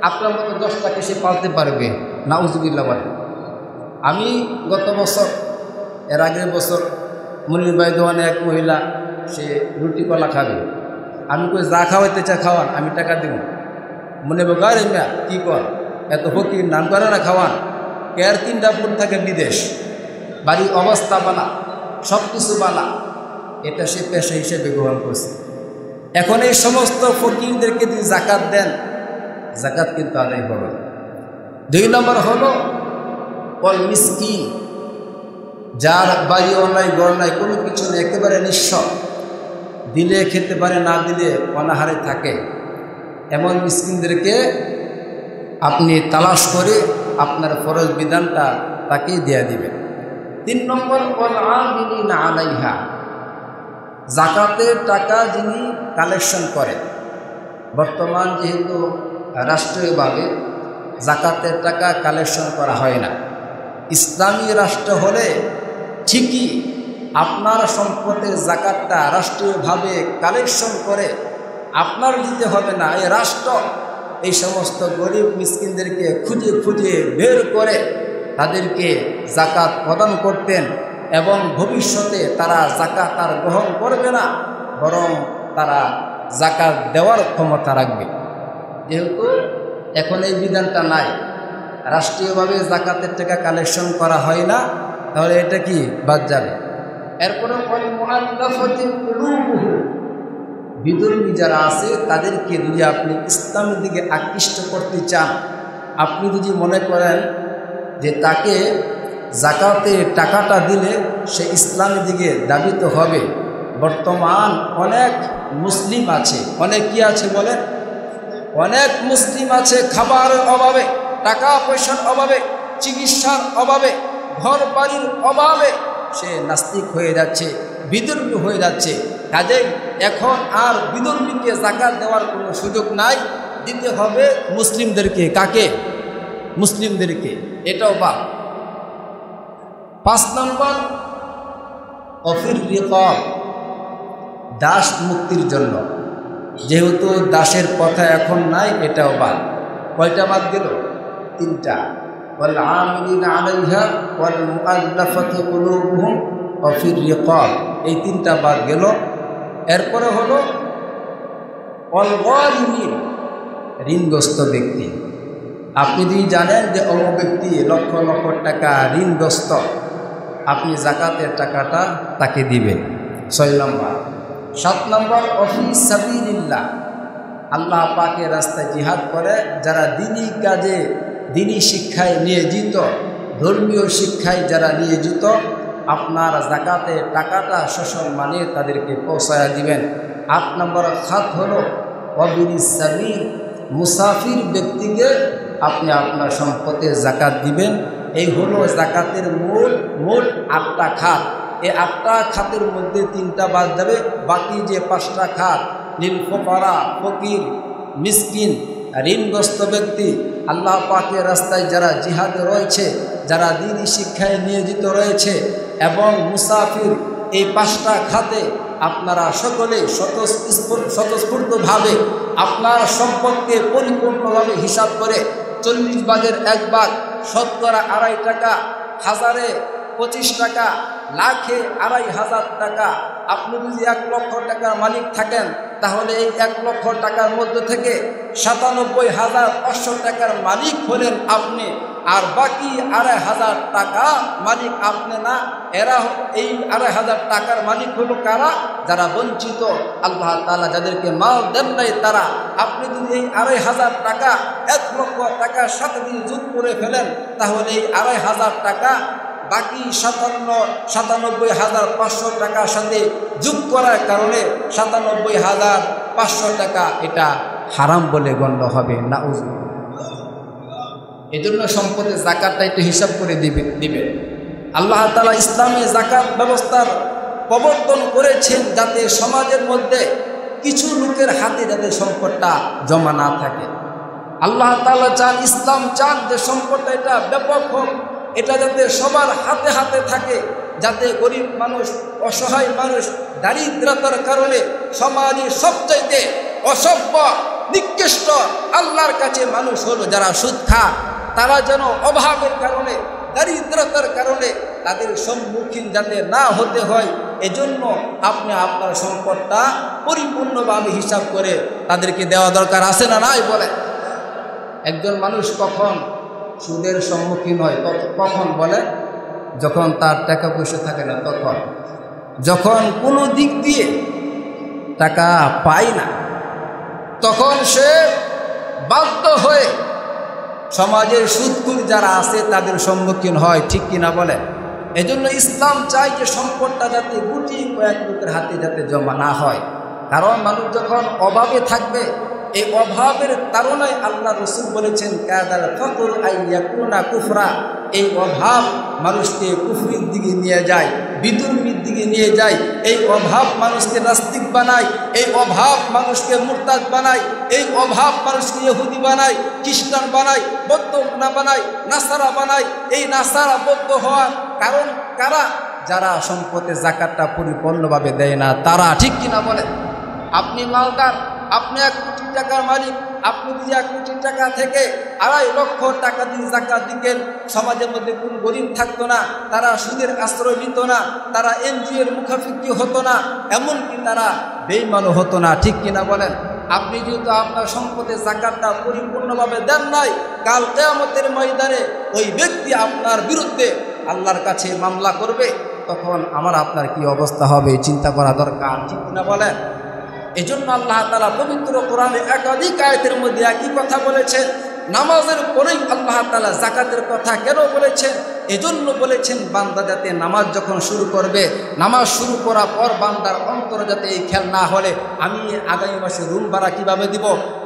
B: আপনার মতো 10টাকে সে পালতে পারবে। নাউজুবিল্লাহ বলেন। আমি গত বছর, এর আগের বছর মনির ভাই দোকানে এক মহিলা, সে রুটি কলা খাবে। আমি কই যা খাওয়াইতে চা খাওয়ান, আমি টাকা দেব। মনে বগার মিয়া কী কর, এত ফকির নাম করে না খাওয়ান। এর 3টা ফুট থাকে বিদেশ, বাড়ির অবস্থা বালা, সব কিছু বালা, এটা সে পেশা হিসেবে গ্রহণ করছে। এখন এই সমস্ত ফকিরদেরকে যদি যাকাত দেন, যাকাত কিন্তু আদায় হবে। 2 নম্বর হলো ওয়াল মিসকিন, যার বাড়িও নাই, ঘর নাই, কোনো কিছু নেই, একেবারে নিঃস্ব, দিলে খেতে পারে, না দিলে অনাহারে থাকে, এমন মিসকিনদেরকে আপনি তালাশ করে আপনার ফরজ বিধানটা তাকেই দেয়া দিবেন। 3 নম্বর ওয়াল আমিলিনা আলাইহা, যাকাতের টাকা যিনি কালেকশন করেন। বর্তমান যেহেতু রাষ্ট্রীয়ভাবে যাকাতের টাকা কালেকশন করা হয় না, ইসলামী রাষ্ট্র হলে ঠিকই আপনার সম্পদের যাকাতটা রাষ্ট্রীয়ভাবে কালেকশন করে আপনার দিতে হবে না। এই রাষ্ট্র এই সমস্ত গরিব মিসকিনদেরকে খুঁজে খুঁজে বের করে তাদেরকে যাকাত প্রদান করতেন, এবং ভবিষ্যতে তারা যাকাত আর গ্রহণ করবে না, বরং তারা জাকাত দেওয়ার ক্ষমতা রাখবে। যেহেতু এখন এই বিধানটা নাই, রাষ্ট্রীয়ভাবে জাকাতের টাকা কালেকশন করা হয় না, তাহলে এটা কি বাদ যাবে। এরপরে বিধর্মী যারা আছে তাদেরকে যদি আপনি ইসলামের দিকে আকৃষ্ট করতে চান, আপনি যদি মনে করেন যে তাকে জাকাতে টাকাটা দিলে সে ইসলামের দিকে ধাবিত হবে, বর্তমান অনেক মুসলিম আছে, অনেক কি আছে বলেন, অনেক মুসলিম আছে খাবারের অভাবে, টাকা পয়সার অভাবে, চিকিৎসার অভাবে, ঘর বাড়ির অভাবে সে নাস্তিক হয়ে যাচ্ছে, বিধর্মী হয়ে যাচ্ছে। কাজেই এখন আর বিধর্মীকে জাকাত দেওয়ার কোনো সুযোগ নাই, দিতে হবে মুসলিমদেরকে। কাকে? মুসলিমদেরকে। এটাও বা 5 নম্বর অফির রিকাব, দাস মুক্তির জন্য। যেহেতু দাসের কথা এখন নাই, এটাও বাদ। কয়টা বাদ গেল? 3টা। ওয়াল আমিলিনা আলাইহা ওয়াল মুআল্লাফাতি কুলুবুহুম অফির রিকাব, এই 3টা বাদ গেল। এরপরে হলো ওয়াল গারিমিন, ঋণগ্রস্ত ব্যক্তি। আপনি যদি জানেন যে অন্য ব্যক্তি লক্ষ লক্ষ টাকা ঋণগ্রস্ত, আপনি জাকাতের টাকাটা তাকে দিবেন। 6 নম্বর। 7 নম্বর অফি সাবিলিল্লাহ, আল্লাহ পাকের রাস্তায় জিহাদ করে যারা দ্বীনি কাজে, দ্বীনি শিক্ষায় নিয়োজিত, ধর্মীয় শিক্ষায় যারা নিয়োজিত, আপনার জাকাতের টাকাটা সসম্মানে তাদেরকে পৌঁছায়া দিবেন। 8 নম্বর খাত হলো ওয়াবিনিস সাবিল, মুসাফির ব্যক্তিকে আপনি আপনার সম্পদে জাকাত দিবেন। এই হলো জাকাতের মোট 8টা খাত। এই 8টা খাতের মধ্যে 3টা বাদ যাবে, বাকি যে 5টা খাত, নীল ফোকারা, ফকির, মিসকিন, ঋণগ্রস্ত ব্যক্তি, আল্লাহ পাকের রাস্তায় যারা জিহাদে রয়েছে, যারা দ্বীনি শিক্ষায় নিয়োজিত রয়েছে, এবং মুসাফির, এই 5টা খাতে আপনারা সকলে স্বতঃস্ফূর্তভাবে আপনার সম্পদকে পরিপূর্ণভাবে হিসাব করে 40 ভাগের 1 ভাগ, শতকরা 2.5 টাকা, হাজারে 25 টাকা, লাখে 2,500 টাকা। আপনি যদি 1 লক্ষ টাকার মালিক থাকেন, তাহলে এই 1 লক্ষ টাকার মধ্যে থেকে 97,500 টাকার মালিক হলেন আপনি, আর বাকি 2,500 টাকা মালিক আপনি না। এরা এই 2,500 টাকার মালিক হলো কারা? যারা বঞ্চিত, আল্লাহ তাআলা যাদেরকে মাল দেন নাই তারা। আপনি যদি এই 2,500 টাকা 1 লক্ষ টাকার সাথে যদি যোগ করে ফেলেন, তাহলে এই 2,500 টাকা বাকি 97,500 টাকার সাথে যোগ করার কারণে 97,500 টাকা এটা হারাম বলে গণ্য হবে। নাউজুবিল্লাহ। এজন্য সম্পদের জাকাতটা একটু হিসাব করে দিবে। আল্লাহ তাআলা ইসলামে জাকাত ব্যবস্থার প্রবর্তন করেছেন যাতে সমাজের মধ্যে কিছু লোকের হাতে যাতে সম্পদটা জমা না থাকে। আল্লাহ তাআলা চান, ইসলাম চান যে সম্পদটা এটা ব্যাপক হোক, এটা যাতে সবার হাতে হাতে থাকে, যাতে গরিব মানুষ, অসহায় মানুষ, দারিদ্রতার কারণে সমাজে সবচাইতে অসভ্য, নিকৃষ্ট আল্লাহর কাছে মানুষ হলো যারা সুদ খায়, তারা যেন অভাবের কারণে, দারিদ্রতার কারণে তাদের সম্মুখীন যাতে না হতে হয়, এজন্য আপনি আপনার সম্পদটা পরিপূর্ণভাবে হিসাব করে তাদেরকে দেওয়া দরকার আছে না নাই? বলে একজন মানুষ কখন সুদের সম্মুখীন হয়? কখন বলে? যখন তার টাকা পয়সা থাকে না, তখন। যখন কোনো দিক দিয়ে টাকা পায় না, তখন সে বাধ্য হয়ে সমাজের সুদখোর যারা আছে তাদের সম্মুখীন হয়। ঠিক কিনা বলে? এজন্য ইসলাম চাই যে সম্পদটা যাতে গুটি কয়েক লোকের হাতে যাতে জমা না হয়। কারণ মানুষ যখন অভাবে থাকবে, এই অভাবের তাড়নায় আল্লাহ রসুল বলেছেন, কাদাল ফকর আইয়াকুনা কুফরা, এই অভাব মানুষকে কুফরির দিকে নিয়ে যায়, বিধর্মীর দিকে নিয়ে যায়। এই অভাব মানুষকে নাস্তিক বানায়, এই অভাব মানুষকে মুরতাদ বানায়, এই অভাব মানুষকে ইহুদি বানায়, খ্রিস্টান বানায়, বৌদ্ধ না বানায়, নাসারা বানায়। এই নাসারা বৌদ্ধ হওয়ার কারণ কারা? যারা সম্পদের জাকাতটা পরিপূর্ণভাবে দেয় না তারা। ঠিক কিনা বলে? আপনি মালদার, আপনি 1 কোটি টাকার মালিক,
A: আপনি যদি 1 কোটি টাকা থেকে 2.5 লক্ষ টাকা দিয়ে যাকাত দিতেন, সমাজের মধ্যে কোন গরিব থাকতো না, তারা সুদের আশ্রয় নিত না, তারা এনজিওর মুখাফিকি হতো না, এমনকি তারা বেঈমানও হতো না। ঠিক কিনা বলেন? আপনি যেহেতু আপনার সম্পদের যাকাতটা পরিপূর্ণভাবে দেন নাই, কাল কিয়ামতের ময়দানে ওই ব্যক্তি আপনার বিরুদ্ধে আল্লাহর কাছে মামলা করবে, তখন আমার আপনার কি অবস্থা হবে চিন্তা করা দরকার। ঠিক কিনা বলেন? এজন্য আল্লাহ তাআলা পবিত্র কোরআনে একাধিক আয়াতের মধ্যে একই কথা বলেছেন। নামাজের পরেই আল্লাহ তাআলা যাকাতের কথা কেন বলেছেন? এজন্য বলেছেন বান্দা যাতে নামাজ যখন শুরু করবে, নামাজ শুরু করার পর বান্দার অন্তরে যাতে এই খেয়াল না হলে আমি আগামী মাসে রুম ভাড়া কীভাবে দিব,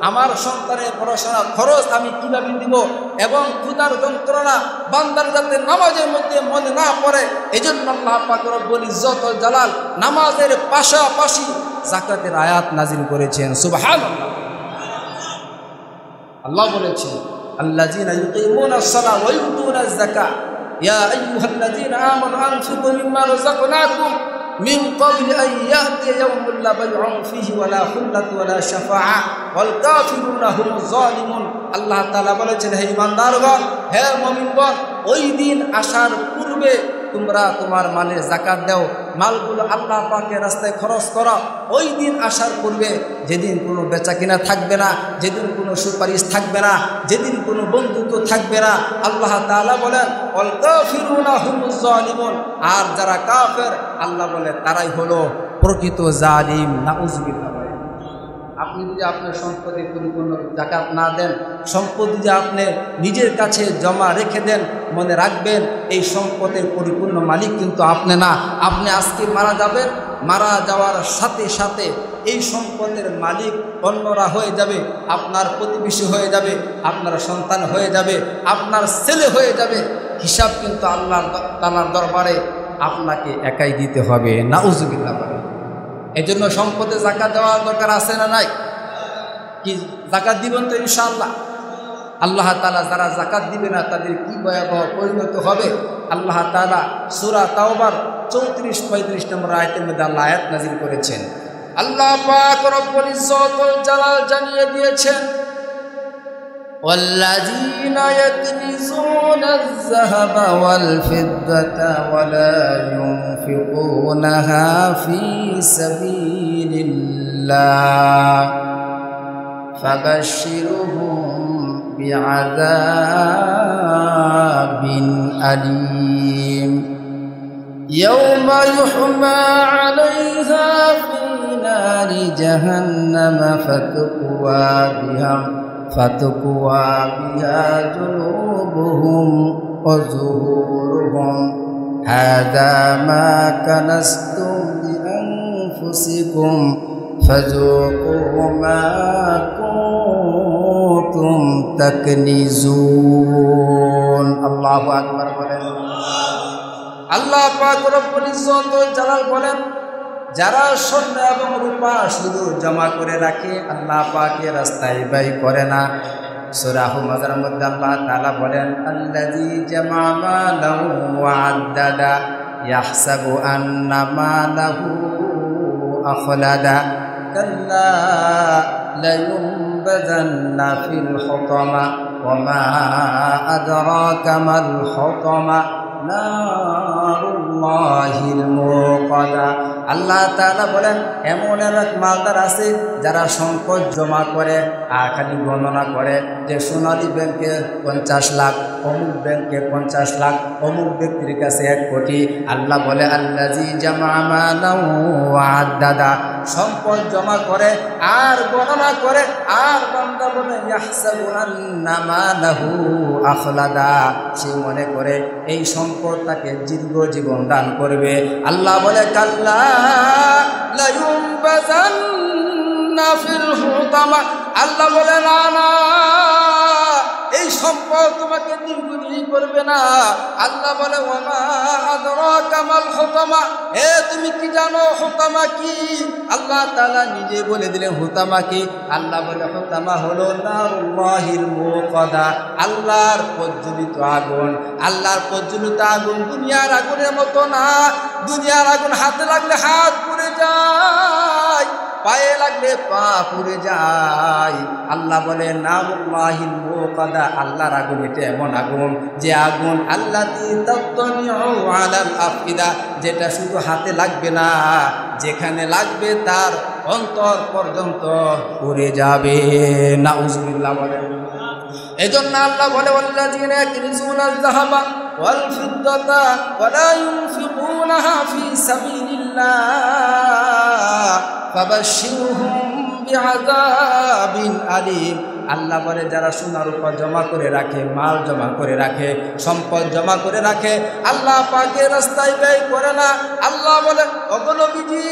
A: আমার সন্তানের পড়াশোনার খরচ আমি কীভাবে দিব, এবং ক্ষুধার যন্ত্রণা বান্দার যাতে নামাজের মধ্যে মনে না পড়ে, এজন্য আল্লাহ পাক রব্বুল ইজ্জত ওয়াল জালাল নামাজের পাশাপাশি যাকাতের আয়াত নাজিল করেছেন। সুবহানাল্লাহ। আল্লাহ বলেছেন আল্লাযীনা ইউকিমুনাস সালাহ ওয়া ইউতুনাজ যাকাত ইয়া আইয়ুহাল্লাযীনা আমানু আনফিকু মিম্মা রাযাকনাকুম মিন ক্বাবলি আন ইয়াতিয়া ইয়াওমুন লা বাইউন ফীহি ওয়ালা খুল্লাতু ওয়ালা শাফাআহ ওয়াল কাফিরুনা হুমুজ যালিমুন। আল্লাহ তাআলা বলেছেন, হে ঈমানদারগণ, হে মুমিনগণ, ওই দিন আসার পূর্বে তোমরা তোমার মালের যাকাত দাও, মালগুলো আল্লাহ পাকের রাস্তায় খরচ করো। ওই দিন আসার পূর্বে যেদিন কোনো বেচা কিনা থাকবে না, যেদিন কোনো সুপারিশ থাকবে না, যেদিন কোনো বন্ধুত্ব থাকবে না, আল্লাহ তাআলা বলেন ওয়াল কাফিরুনা হুমুজ যালিমুন, আর যারা কাফের আল্লাহ বলে তারাই হলো প্রকৃত জালিম। নাউযুবিল্লাহ। আপনি যদি আপনার সম্পদে পরিপূর্ণ যাকাত না দেন, সম্পদ যদি আপনি নিজের কাছে জমা রেখে দেন, মনে রাখবেন এই সম্পদের পরিপূর্ণ মালিক কিন্তু আপনি না। আপনি আজকে মারা যাবেন, মারা যাওয়ার সাথে সাথে এই সম্পদের মালিক অন্যরা হয়ে যাবে, আপনার প্রতিবেশী হয়ে যাবে, আপনার সন্তান হয়ে যাবে, আপনার ছেলে হয়ে যাবে। হিসাব কিন্তু আল্লাহ তাআলার দরবারে আপনাকে একাই দিতে হবে। নাউযুবিল্লাহ। এজন্য সম্পদে যাকাত দেওয়ার দরকার আছে না নাই? কি যাকাত দিবেন তো ইনশাআল্লাহ? আল্লাহ তাআলা যারা যাকাত দিবে না তাদের কি ভয়াবহ পরিণত হবে আল্লাহ তাআলা সূরা তাওবার 34-35 নম্বর আয়াতের মধ্যে আল্লাহ আয়াত নাযিল করেছেন। আল্লাহ পাক রব্বুল ইজ্জত ওয়াল জালাল জানিয়ে দিয়েছেন, والذين يكنزون الذهب والفضة ولا ينفقونها في سبيل الله فبشرهم بعذاب أليم يوم يحمى عليها في نار جهنم فتكوى بها جنوبهم وظهورهم هذا ما كنزتم لأنفسكم فذوقوا ما كنتم تكنزون। الله أكبر। বলেন আল্লাহ পাক রব্বুল ইজ্জত ওয়াল জালাল বলেন, যারা স্বর্ণ এবং রূপা শুধু জমা করে রাখে, আল্লাহ পাকের রাস্তায় ব্যয় করে না। সূরা হুমাযার মধ্যে আল্লাহ তাআলা বলেন, আল্লাযী জামা মালাহু ওয়া আদ্দাদা ইয়াহসাবু আন্না মালাহু আখলাদা কাল্লা লায়ুনবাযান্না ফিল হুতামা ওয়া মা আদরাকা মাল হুতামা নারুল্লাহিল মুকাদা। আল্লাহ তাআলা বলেন, এমন এক মালদার আছে যারা সম্পদ জমা করে আর খালি গণনা করে যে সোনালী ব্যাংকে 50 লাখ, অমুক ব্যাংকে 50 লাখ, অমুক ব্যক্তির কাছে 1 কোটি। আল্লাহ বলে আল্লাযী জামা মালাহু ওয়া আদ্দাদা, সম্পদ জমা করে আর গণনা করে, আর বান্দা বলে ইয়াহসাবু আন্না মালাহু আখলাদা, সে মনে করে এই সম্পদ তাকে দীর্ঘ জীবন দান করবে। আল্লাহ বলে কাল্লা লায়ুনবাযান্না ফিল হুতামা, আল্লাহ বলে না না, এই সম্পদ তোমাকে দীর্ঘজীবী করবে না। আল্লাহ বলে ওয়া মা আদরাকা মাল হুতামা, হে তুমি কি জানো হুতামা কি? আল্লাহ তাআলা নিজে বলে দিলেন হুতামা কি। আল্লাহ বলে হুতামা হলো নারুল্লাহিল মুকাদা, আল্লাহর প্রজ্বলিত আগুন। আল্লাহর প্রজ্বলিত আগুন দুনিয়ার আগুনের মতো না। দুনিয়ার আগুন হাতে লাগলে হাত পুড়ে যায়,
B: পায়ে লাগলে পা পুড়ে যায়। আল্লাহ বলে নামুল্লাহিল মুকাদা, আল্লাহর আগুন এটা এমন আগুন যে আগুন আল্লাতী তাত্তালিউ আলাল আফিদা, যেটা শুধু হাতে লাগবে না, যেখানে লাগবে তার অন্তর পর্যন্ত পুড়ে যাবে। নাউজুবিল্লাহ বলে। এজন্য আল্লাহ বলে ওয়াল্লাযীনা ইয়াকনিজুনাল যাহাবা ওয়াল ফিদ্দাতা ওয়া লা ইউনফিকুনাহা ফী সাবিলিল্লাহ ফাবাশশিরহুম বিআযাবিন আলীম। আল্লাহ বলে যারা সোনার উপর জমা করে রাখে, মাল জমা করে রাখে, সম্পদ জমা করে রাখে, আল্লাহ পাকের রাস্তায় ব্যয় করে না, আল্লাহ বলে ওগো নবীজি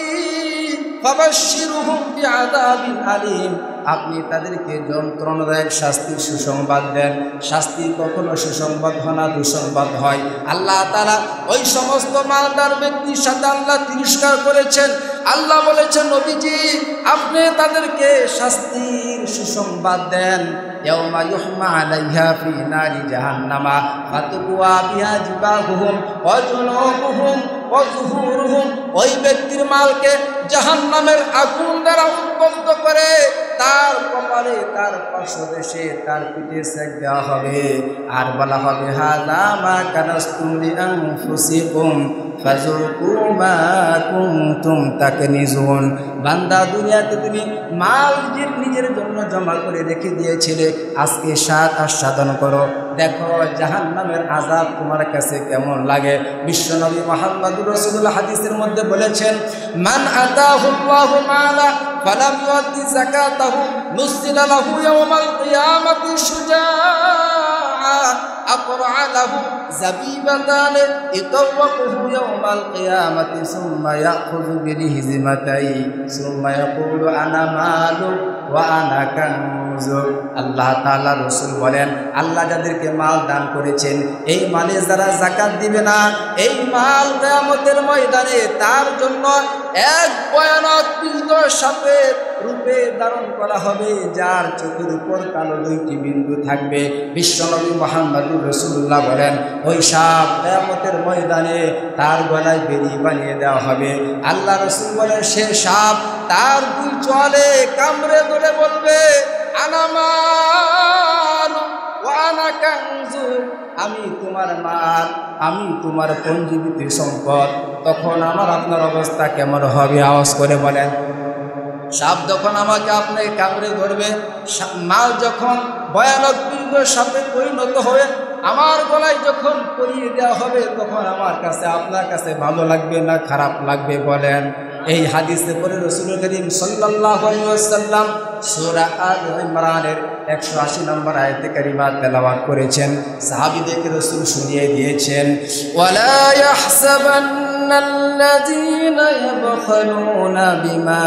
B: ফাবাশশিরহুম বিআযাবিন আলীম, আপনি তাদেরকে যন্ত্রণাদায়ক শাস্তির সুসংবাদ দেন। শাস্তি কখনো সুসংবাদ হয় না, দুঃসংবাদ হয়। আল্লাহ তাআলা ওই সমস্ত মালদার ব্যক্তির সাথে আল্লাহ তিরস্কার করেছেন। আল্লাহ বলেছেন নবীজি আপনি তাদেরকে শাস্তির সুসংবাদ দেন। ইয়াউমা ইউহমা আলাইহা ফি নারি জাহান্নামা ফাতুকুয়া বিহা জিবাহুহুম ওয়া জুনুবুহুম ওয়া যুহুরুহুম, ওই ব্যক্তির মালকে জাহান্নামের আগুন দ্বারা উত্তপ্ত করে তার কপালে, তার পার্শ্বদেশে, তার পিঠে সেক দেওয়া হবে। আর বলা হবে হাযা মা কানাসতুম লিআনফুসিকুম ফাযুকু মা কুনতুম তাকনিজুন। বান্দা দুনিয়াতে তুমি মাল নিজের জন্য জমা করে রেখে দিয়েছিলে, আজকে স্বাদ আস্বাদন করো, দেখো জাহান্নামের আযাব তোমার কাছে কেমন লাগে। বিশ্বনবী মুহাম্মদুর রাসূলুল্লাহ হাদিসের মধ্যে বলেছেন মান আতাহুল্লাহু মালা ফালাম ইউদ্দি যাকাতাহু নুসিলা লাহু ইয়াওমাল কিয়ামাতি শুজাআ أقرع له زبيبتان يطوقه يوم القيامة ثم يأخذ بلهزمتيه ثم يقول أنا مال وأنا كنز। আল্লাহ তাআলা রাসূল বলেন আল্লাহ যাদেরকে মাল দান করেছেন, এই মালে যারা যাকাত দিবে না, এই মাল কিয়ামতের ময়দানে তার জন্য এক ভয়ানক পিষ্ট সাপের রূপে ধারণ করা হবে, যার চোখের উপর কালো দুইটি বিন্দু থাকবে। বিশ্বনবী মুহাম্মদুর রাসূলুল্লাহ বলেন ওই সাপ কিয়ামতের ময়দানে তার গলায় বেড়ি বানিয়ে দেওয়া হবে। আল্লাহ রাসূল বলেন সে সাপ তার দুই চলে কামড়ে ধরে বলবে আনা মাল ওয়া আনা কানজু, আমি তোমার মাল, আমি তোমার পঞ্জীবিত সম্পদ। তখন আমার আপনার অবস্থা কেমন হবে? আওয়াজ করে বলেন। সাপ যখন আমাকে আপনাকে কামড়ে ধরবে, মাল যখন ভয়ানক দীর্ঘ সাপে পরিণত হয়ে আমার গলায় যখন পরিয়ে দেওয়া হবে, তখন আমার কাছে আপনার কাছে ভালো লাগবে না খারাপ লাগবে বলেন? এই হাদিসে পরে রাসূল করিম সাল্লাল্লাহু আলাইহি ওয়াসাল্লাম সূরা আলে ইমরানের 180 নম্বর আয়াতে কারিমা তেলাওয়াত করেছেন। সাহাবীদেরকে রাসূল শুনিয়ে দিয়েছেন ওয়ালা ইয়াহসাবান্নাল্লাযীনা ইয়াবখালুনা বিমা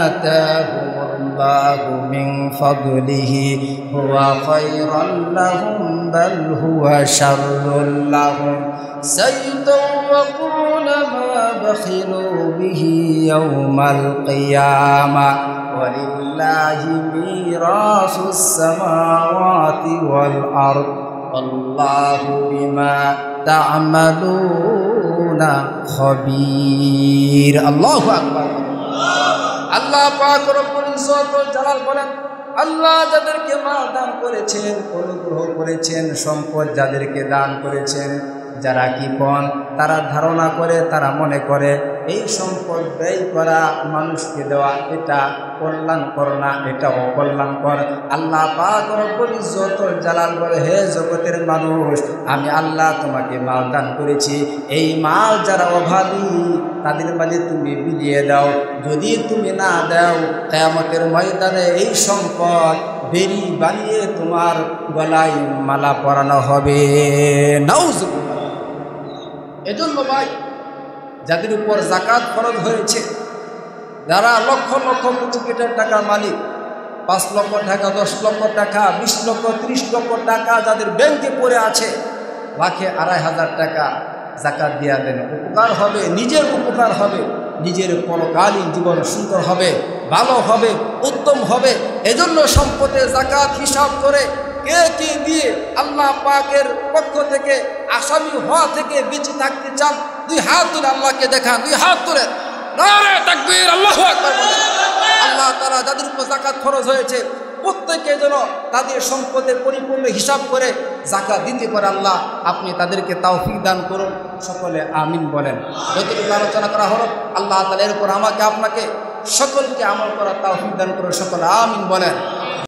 B: আতাহুমুল্লাহু মিন ফাদলিহি হুয়া খায়রান লাহুম বাল হুয়া শাররুল লাহুম সাইয়ুতাওয়াকুনা মা বাখিলু বিহি ইয়াওমাল কিয়ামা ওয়ালিল্লাহি মিরাসুস সামাওয়াতি ওয়াল আরদ আল্লাহু বিমা তা'মালুনা খাবীর। আল্লাহু আকবার। আল্লাহ পাক রব্বুল ইজ্জত ওয়াল জালাল বলেন আল্লাহ যাদেরকে মাল দান করেছেন, অনুগ্রহ করেছেন, সম্পদ যাদেরকে দান করেছেন, যারা কৃপণ তারা ধারণা করে, তারা মনে করে এই সম্পদ ব্যয় করা, মানুষকে দেওয়া এটা কল্যাণকর না, এটা অকল্যাণকর। আল্লাহ পাক রব্বুল ইজ্জত ওয়াল জালাল বলে হে জগতের মানুষ, আমি আল্লাহ তোমাকে মাল দান করেছি, এই মাল যারা অভাবী তাদের মাঝে তুমি বিলিয়ে দাও। যদি তুমি না দাও, কিয়ামতের ময়দানে এই সম্পদ বেরি বানিয়ে তোমার গলায় মালা পরানো হবে। নাউজুবিল্লাহ। এজন্য ভাই যাদের উপর যাকাত ফরজ হয়েছে, যারা লক্ষ লক্ষ কোটি কোটি টাকার মালিক, 5 লক্ষ টাকা, 10 লক্ষ টাকা, 20 লক্ষ, 30 লক্ষ টাকা যাদের ব্যাংকে পড়ে আছে, লাখে 2,500 টাকা যাকাত দিয়া দেন, উপকার হবে, নিজের উপকার হবে, নিজের পরকালীন জীবন সুন্দর হবে, ভালো হবে, উত্তম হবে। এজন্য সম্পদের যাকাত হিসাব করে কে কি দিয়ে আল্লাহ পাকের পক্ষ থেকে আসামি হওয়া থেকে বেঁচে থাকতে চান, 2 হাত তুলে আল্লাহকে দেখান, 2 হাত তুলে নারে তাকবীর, আল্লাহু আকবার বলেন।
A: যাদের উপর যাকাত খরচ হয়েছে প্রত্যেকে যেন তাদের সম্পদের পরিপূর্ণ হিসাব করে যাকাত দিতে পারে। আল্লাহ আপনি তাদেরকে তৌফিক দান করুন, সকলে আমিন বলেন। যতটুকু আলোচনা করা হলো আল্লাহ তাআলা এর উপর আমাকে আপনাকে সকলকে আমল করার তৌফিক দান করুন, সকলে আমিন বলেন।